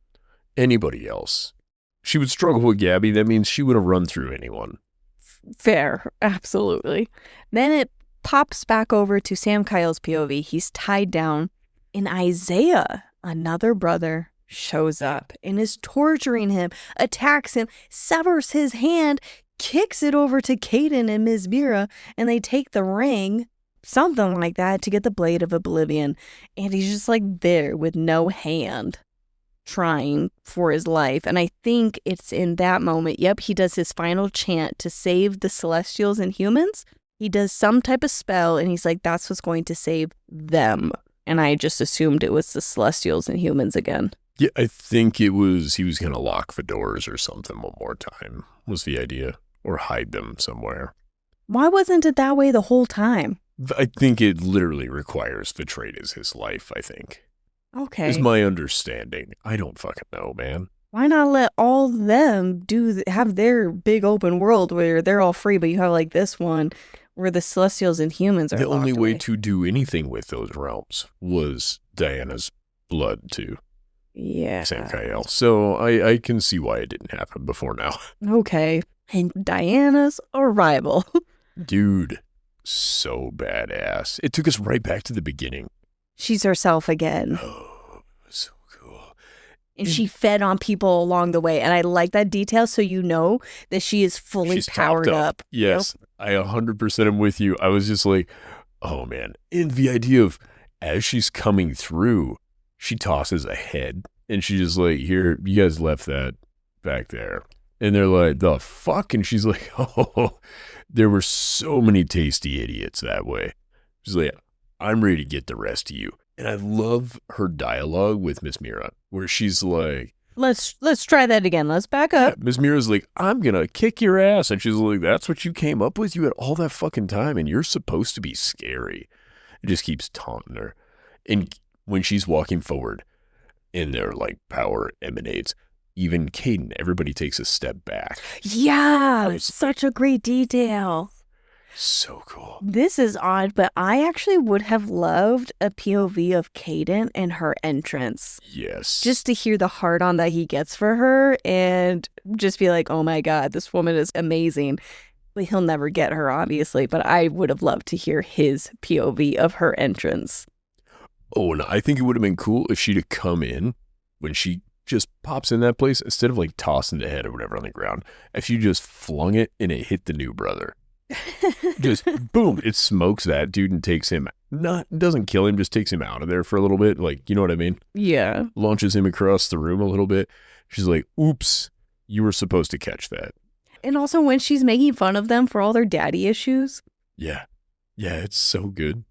anybody else, she would struggle with Gabby. That means she would have run through anyone. Fair. Absolutely. Then it pops back over to Samkiel's POV. He's tied down, and Isaiah, another brother, shows up and is torturing him, attacks him, severs his hand, kicks it over to Kaden and Ms. Mira, and they take the ring, something like that, to get the Blade of Oblivion. And he's just like there with no hand, trying for his life. And I think it's in that moment, yep, he does his final chant to save the Celestials and humans. He does some type of spell, and he's like, that's what's going to save them. And I just assumed it was the Celestials and humans again. Yeah, I think he was going to lock the doors or something one more time, was the idea. Or hide them somewhere. Why wasn't it that way the whole time? I think it literally requires the trade as his life, I think. Okay. Is my understanding. I don't fucking know, man. Why not let all of them have their big open world where they're all free, but you have like this one where the Celestials and humans are The only way away. to do anything with those realms was Diana's blood to Samkiel. So I can see why it didn't happen before now. Okay. And Diana's arrival. Dude, so badass. It took us right back to the beginning. She's herself again. Oh, so cool. And she fed on people along the way. And I like that detail so you know that she is fully She's powered topped up. Yes, I 100% am with you. I was just like, oh man. And the idea of as she's coming through, she tosses a head and she's just like, here, you guys left that back there. And they're like, the fuck? And she's like, oh, there were so many tasty idiots that way. She's like, I'm ready to get the rest of you. And I love her dialogue with Miss Mira, where she's like, Let's try that again. Let's back up. Miss Mira's like, I'm going to kick your ass. And she's like, that's what you came up with? You had all that fucking time and you're supposed to be scary. It just keeps taunting her. And when she's walking forward and their like power emanates, even Kaden, everybody takes a step back. Yeah, such a great detail. So cool. This is odd, but I actually would have loved a POV of Kaden and her entrance. Yes. Just to hear the hard-on that he gets for her and just be like, oh my God, this woman is amazing. But he'll never get her, obviously. But I would have loved to hear his POV of her entrance. Oh, and I think it would have been cool if she'd have come in when she just pops in that place, instead of like tossing the head or whatever on the ground, if she just flung it and it hit the new brother. Just boom, it smokes that dude and takes him, doesn't kill him, just takes him out of there for a little bit. Like, you know what I mean? Yeah. Launches him across the room a little bit. She's like, oops, you were supposed to catch that. And also when she's making fun of them for all their daddy issues. Yeah. Yeah, it's so good.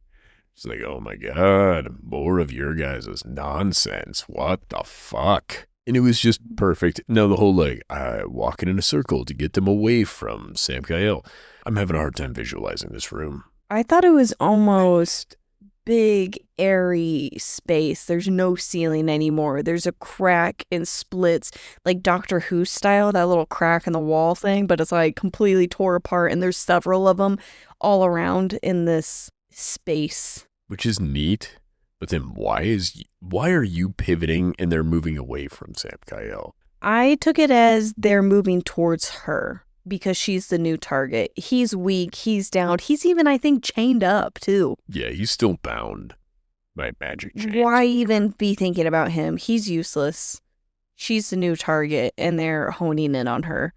It's like, oh my God, more of your guys' nonsense. What the fuck? And it was just perfect. No, the whole like, walking in a circle to get them away from Samkiel. I'm having a hard time visualizing this room. I thought it was almost big, airy space. There's no ceiling anymore. There's a crack and splits, like Doctor Who style, that little crack in the wall thing, but it's like completely tore apart, and there's several of them all around in this space. Which is neat, but then why are you pivoting and they're moving away from Samkiel? I took it as they're moving towards her because she's the new target. He's weak, he's down, he's even, I think, chained up too. Yeah, he's still bound by magic chains. Why even be thinking about him? He's useless. She's the new target, and they're honing in on her.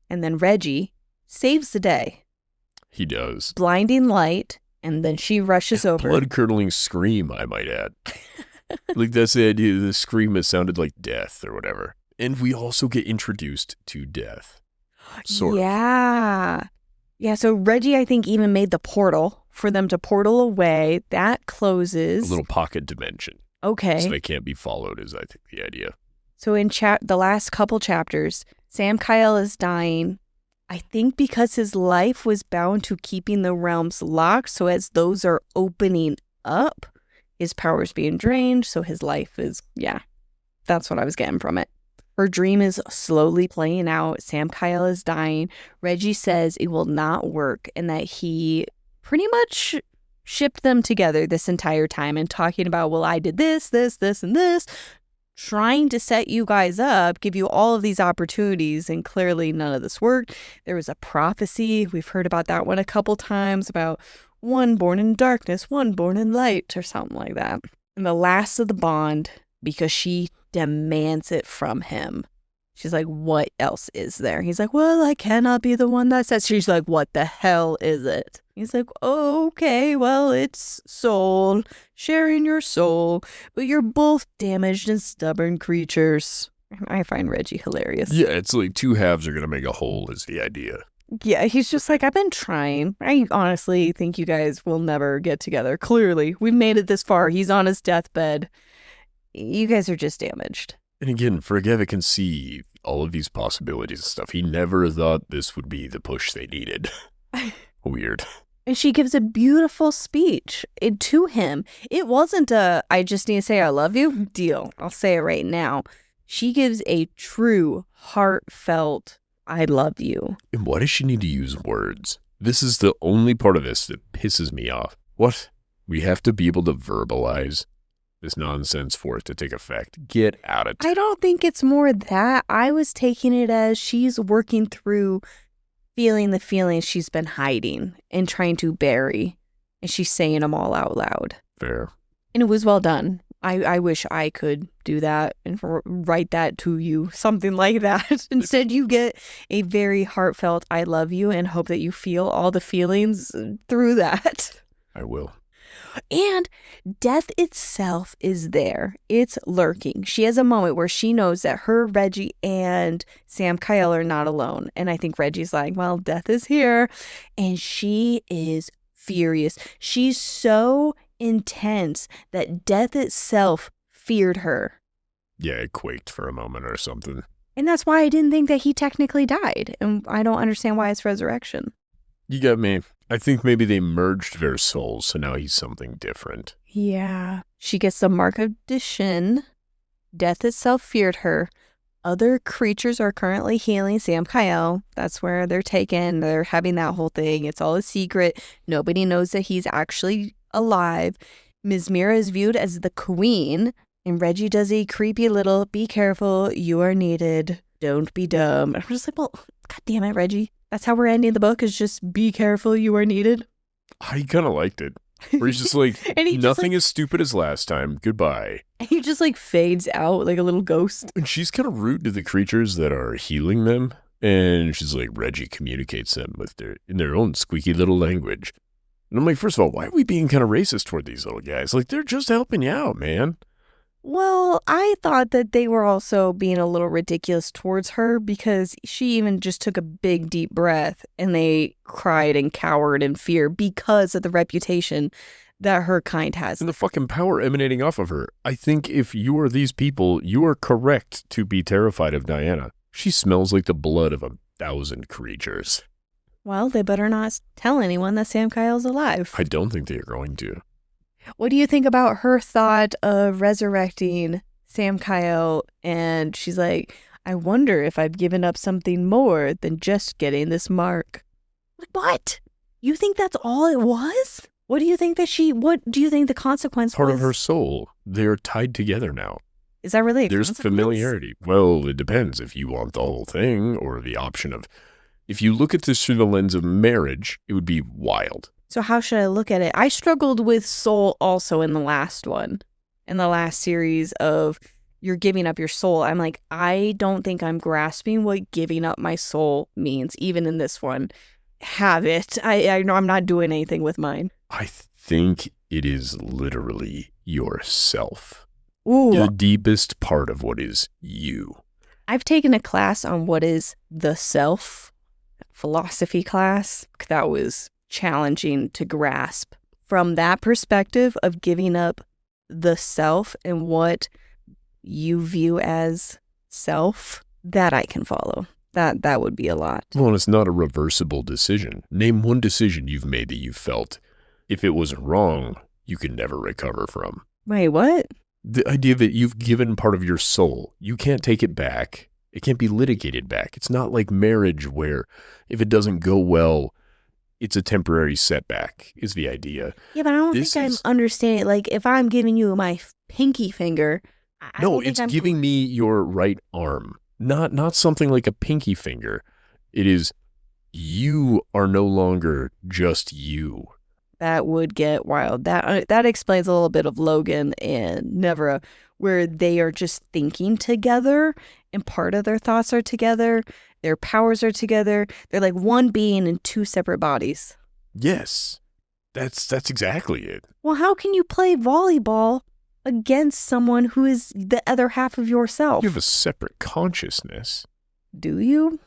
And then Reggie saves the day. He does. Blinding light, and then she rushes over. Blood-curdling scream, I might add. Like, that's the idea. The scream has sounded like death or whatever. And we also get introduced to death. Sort of. Yeah, so Reggie, I think, even made the portal for them to portal away. That closes. A little pocket dimension. Okay. So they can't be followed is, I think, the idea. So in the last couple chapters, Samkiel is dying. I think because his life was bound to keeping the realms locked. So as those are opening up, his power's being drained. So his life is, that's what I was getting from it. Her dream is slowly playing out. Samkiel is dying. Reggie says it will not work and that he pretty much shipped them together this entire time and talking about, well, I did this, and this, trying to set you guys up, give you all of these opportunities, and clearly none of this worked. There was a prophecy. We've heard about that one a couple times about one born in darkness, one born in light, or something like that. And the last of the bond, because she demands it from him. She's like, what else is there? He's like, well, I cannot be the one that says. She's like, what the hell is it? He's like, oh, okay, well, it's soul, sharing your soul, but you're both damaged and stubborn creatures. I find Reggie hilarious. Yeah, it's like two halves are going to make a whole is the idea. Yeah, he's just like, I've been trying. I honestly think you guys will never get together. Clearly, we've made it this far. He's on his deathbed. You guys are just damaged. And again, for a guy that can see all of these possibilities and stuff, he never thought this would be the push they needed. Weird. And she gives a beautiful speech to him. It wasn't a, I just need to say I love you deal. I'll say it right now. She gives a true, heartfelt, I love you. And why does she need to use words? This is the only part of this that pisses me off. What? We have to be able to verbalize this nonsense for it to take effect. Get out of town. I don't think it's more that. I was taking it as she's working through feeling the feelings she's been hiding and trying to bury. And she's saying them all out loud. Fair. And it was well done. I wish I could do that and write that to you, something like that. Instead, you get a very heartfelt I love you and hope that you feel all the feelings through that. I will. And death itself is there. It's lurking. She has a moment where she knows that her, Reggie, and Samkiel are not alone. And I think Reggie's like, well, death is here. And she is furious. She's so intense that death itself feared her. Yeah, it quaked for a moment or something. And that's why I didn't think that he technically died. And I don't understand why it's resurrection. You got me. I think maybe they merged their souls, so now he's something different. Yeah. She gets the mark of Dishin. Death itself feared her. Other creatures are currently healing Samkiel. That's where they're taken. They're having that whole thing. It's all a secret. Nobody knows that he's actually alive. Ms. Mira is viewed as the queen, and Reggie does a creepy little, be careful, you are needed, don't be dumb. I'm just like, well, God damn it, Reggie. That's how we're ending the book, is just be careful, you are needed. I kind of liked it. Where he's just like, nothing as stupid as last time, goodbye. And he just like fades out like a little ghost. And she's kind of rude to the creatures that are healing them. And she's like, Reggie communicates them with in their own squeaky little language. And I'm like, first of all, why are we being kind of racist toward these little guys? Like, they're just helping you out, man. Well, I thought that they were also being a little ridiculous towards her because she even just took a big, deep breath and they cried and cowered in fear because of the reputation that her kind has. And the fucking power emanating off of her. I think if you are these people, you are correct to be terrified of Dianna. She smells like the blood of 1,000 creatures. Well, they better not tell anyone that Samkiel's alive. I don't think they're going to. What do you think about her thought of resurrecting Samkiel? And she's like, I wonder if I've given up something more than just getting this mark. Like, what? You think that's all it was? What do you think what do you think the consequence was? Part of her soul. They're tied together now. Is that really a There's consequence? familiarity. Well, it depends if you want the whole thing or the option of... If you look at this through the lens of marriage, it would be wild. So how should I look at it? I struggled with soul also in the last one. In the last series of you're giving up your soul. I'm like, I don't think I'm grasping what giving up my soul means, even in this one. Have it. I know I'm not doing anything with mine. I think it is literally yourself. Ooh. The deepest part of what is you. I've taken a class on what is the self, philosophy class. That was challenging to grasp. From that perspective of giving up the self and what you view as self, that I can follow. That would be a lot. Well, and it's not a reversible decision. Name one decision you've made that you felt, if it was wrong, you could never recover from. Wait, what? The idea that you've given part of your soul, you can't take it back. It can't be litigated back. It's not like marriage where if it doesn't go well, it's a temporary setback, is the idea. Yeah, but I don't think I'm understanding. Like, if I'm giving you my pinky finger, No, it's giving me your right arm. Not something like a pinky finger. It is, you are no longer just you. That would get wild. That explains a little bit of Logan and Nevera, where they are just thinking together, and part of their thoughts are together. Their powers are together. They're like one being in two separate bodies. Yes, that's exactly it. Well, how can you play volleyball against someone who is the other half of yourself? You have a separate consciousness. Do you?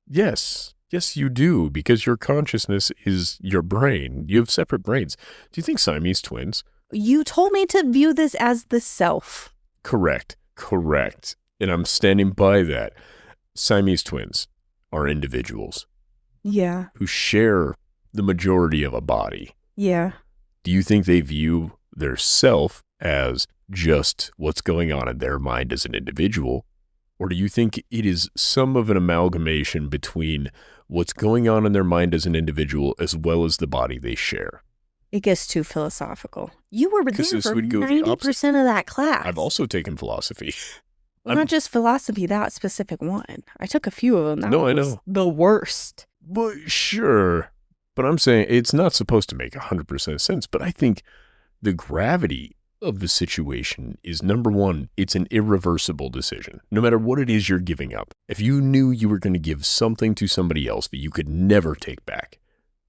Yes, you do, because your consciousness is your brain. You have separate brains. Do you think Siamese twins? You told me to view this as the self. Correct. And I'm standing by that. Siamese twins are individuals. Yeah. Who share the majority of a body. Yeah. Do you think they view their self as just what's going on in their mind as an individual? Or do you think it is some of an amalgamation between what's going on in their mind as an individual as well as the body they share? It gets too philosophical. You were there Because this for would go the 90% of that class. I've also taken philosophy. Well, not just philosophy, that specific one. I took a few of them. That No, I was know. the worst. But sure. But I'm saying it's not supposed to make 100% sense. But I think the gravity of the situation is, number one, it's an irreversible decision. No matter what it is you're giving up. If you knew you were going to give something to somebody else that you could never take back,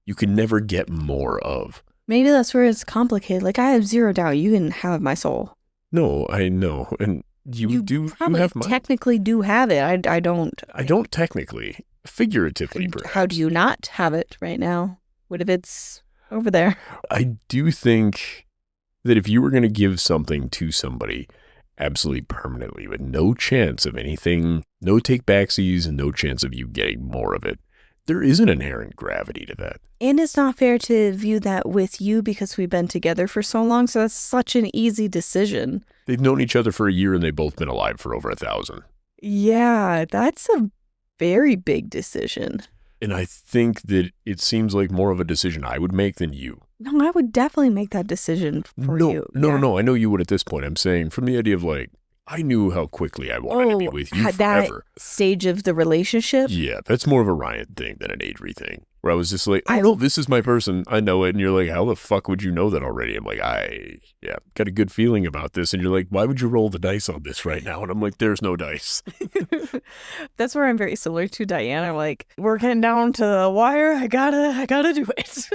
you could never get more of. Maybe that's where it's complicated. Like, I have zero doubt you can have my soul. No, I know. And you probably have mine. technically do have it. I don't. I don't technically. Figuratively, perhaps. How do you not have it right now? What if it's over there? I do think that if you were going to give something to somebody absolutely permanently with no chance of anything, no take-backsies and no chance of you getting more of it, there is an inherent gravity to that. And it's not fair to view that with you because we've been together for so long, so that's such an easy decision. They've known each other for a year and they've both been alive for over 1,000. Yeah, that's a very big decision. And I think that it seems like more of a decision I would make than you. No, I would definitely make that decision for you. No, I know you would at this point. I'm saying from the idea of like, I knew how quickly I wanted to be with you that forever. Stage of the relationship? Yeah, that's more of a Ryan thing than an Adri thing. Where I was just like, I know this is my person. I know it. And you're like, how the fuck would you know that already? I'm like, got a good feeling about this. And you're like, why would you roll the dice on this right now? And I'm like, there's no dice. That's where I'm very similar to Dianna. I'm like, we're getting down to the wire. I gotta do it.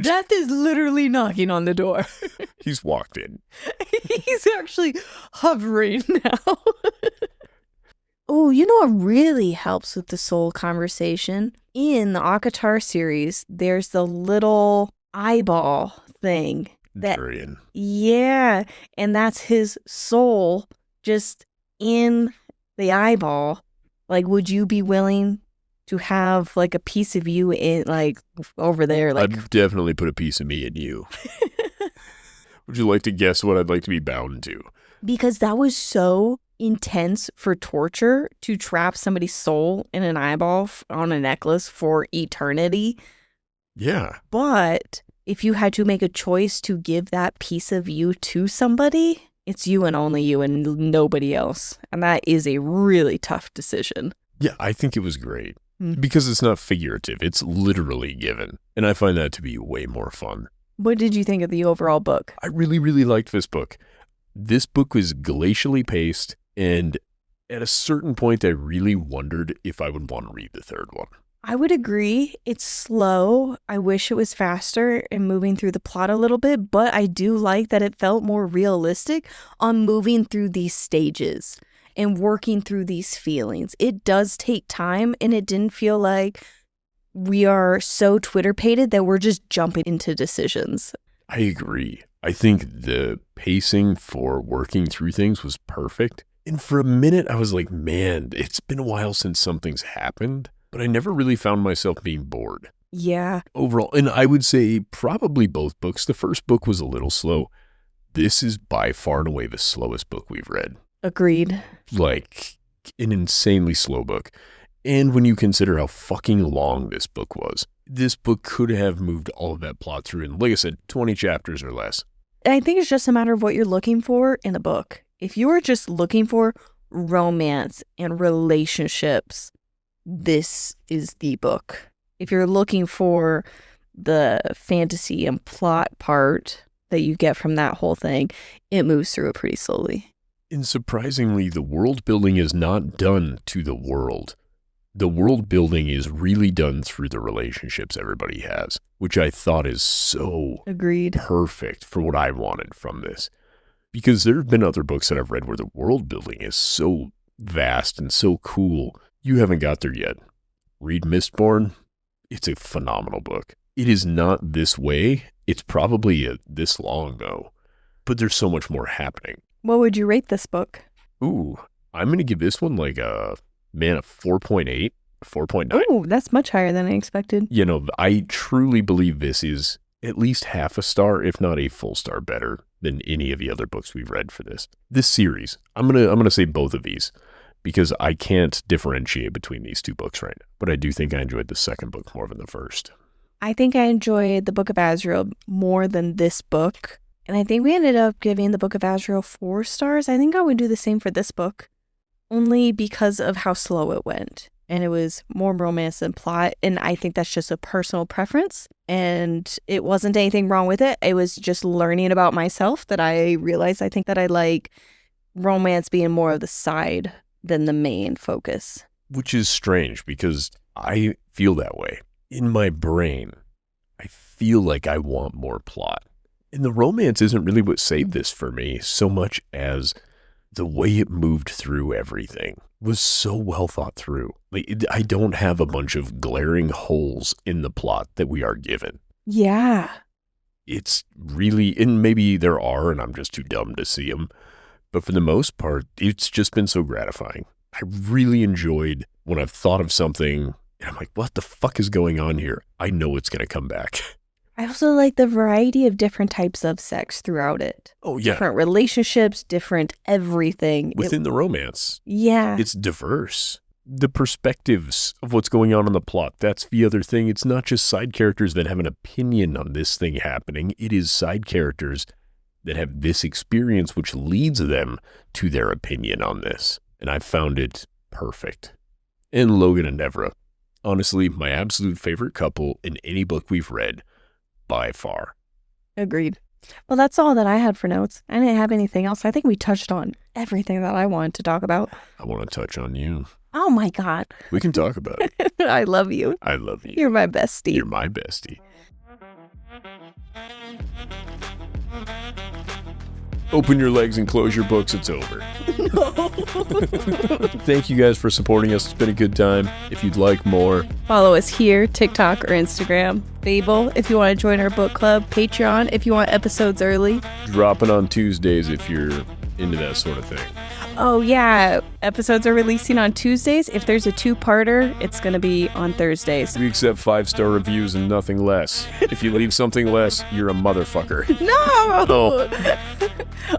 Death is literally knocking on the door. He's walked in. He's actually hovering now. Oh, you know what really helps with the soul conversation? In the Akatar series, there's the little eyeball thing. Durian. Yeah, and that's his soul just in the eyeball. Like, would you be willing to have like a piece of you in like over there? Like, I'd definitely put a piece of me in you. Would you like to guess what I'd like to be bound to? Because that was so intense for torture to trap somebody's soul in an eyeball on a necklace for eternity. Yeah. But if you had to make a choice to give that piece of you to somebody, it's you and only you and nobody else. And that is a really tough decision. Yeah, I think it was great. Because it's not figurative. It's literally given. And I find that to be way more fun. What did you think of the overall book? I really, really liked this book. This book was glacially paced, and at a certain point, I really wondered if I would want to read the third one. I would agree. It's slow. I wish it was faster and moving through the plot a little bit, but I do like that it felt more realistic on moving through these stages and working through these feelings. It does take time, and it didn't feel like we are so Twitter-pated that we're just jumping into decisions. I agree. I think the pacing for working through things was perfect. And for a minute, I was like, man, it's been a while since something's happened, but I never really found myself being bored. Yeah. Overall, and I would say probably both books. The first book was a little slow. This is by far and away the slowest book we've read. Agreed. Like, an insanely slow book. And when you consider how fucking long this book was, this book could have moved all of that plot through in, like I said, 20 chapters or less. I think it's just a matter of what you're looking for in a book. If you are just looking for romance and relationships, this is the book. If you're looking for the fantasy and plot part that you get from that whole thing, it moves through it pretty slowly. And surprisingly, the world building is not done to the world. The world building is really done through the relationships everybody has, which I thought is so Agreed. Perfect for what I wanted from this. Because there have been other books that I've read where the world building is so vast and so cool. You haven't got there yet. Read Mistborn. It's a phenomenal book. It is not this way. It's probably this long, though. But there's so much more happening. What would you rate this book? Ooh, I'm going to give this one like a 4.8, 4.9. Oh, that's much higher than I expected. You know, I truly believe this is at least half a star, if not a full star better than any of the other books we've read for this series. I'm gonna say both of these because I can't differentiate between these two books right now. But I do think I enjoyed the second book more than the first. I think I enjoyed the Book of Azrael more than this book. And I think we ended up giving the Book of Azrael 4 stars. I think I would do the same for this book, only because of how slow it went. And it was more romance than plot. And I think that's just a personal preference. And it wasn't anything wrong with it. It was just learning about myself that I realized I think that I like romance being more of the side than the main focus. Which is strange because I feel that way. In my brain, I feel like I want more plot. And the romance isn't really what saved this for me so much as the way it moved through everything was so well thought through. I don't have a bunch of glaring holes in the plot that we are given. Yeah. It's really, and maybe there are, and I'm just too dumb to see them. But for the most part, it's just been so gratifying. I really enjoyed when I've thought of something, and I'm like, what the fuck is going on here? I know it's going to come back. I also like the variety of different types of sex throughout it. Oh, yeah. Different relationships, different everything. Within the romance. Yeah. It's diverse. The perspectives of what's going on in the plot, that's the other thing. It's not just side characters that have an opinion on this thing happening. It is side characters that have this experience which leads them to their opinion on this. And I found it perfect. And Logan and Nevera, honestly, my absolute favorite couple in any book we've read. By far. Agreed. Well, that's all that I had for notes. I didn't have anything else. I think we touched on everything that I wanted to talk about. I want to touch on you. Oh my God. We can talk about it. I love you. I love you. You're my bestie. You're my bestie. Open your legs and close your books. It's over. No. Thank you guys for supporting us. It's been a good time. If you'd like more, follow us here, TikTok or Instagram. Fable, if you want to join our book club. Patreon, if you want episodes early. Dropping on Tuesdays if you're into that sort of thing. Oh, yeah. Episodes are releasing on Tuesdays. If there's a 2-parter, it's going to be on Thursdays. We accept 5-star reviews and nothing less. If you leave something less, you're a motherfucker. No! Oh.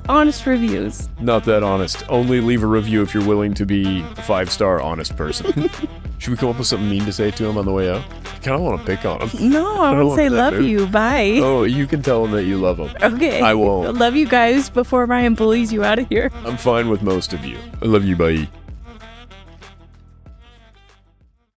Honest reviews. Not that honest. Only leave a review if you're willing to be a 5-star honest person. Should we come up with something mean to say to him on the way out? I kind of want to pick on him. No, I would say love you. Bye. Oh, you can tell him that you love him. Okay. I won't. Love you guys before Ryan bullies you out of here. I'm fine with most of you. I love you, bye.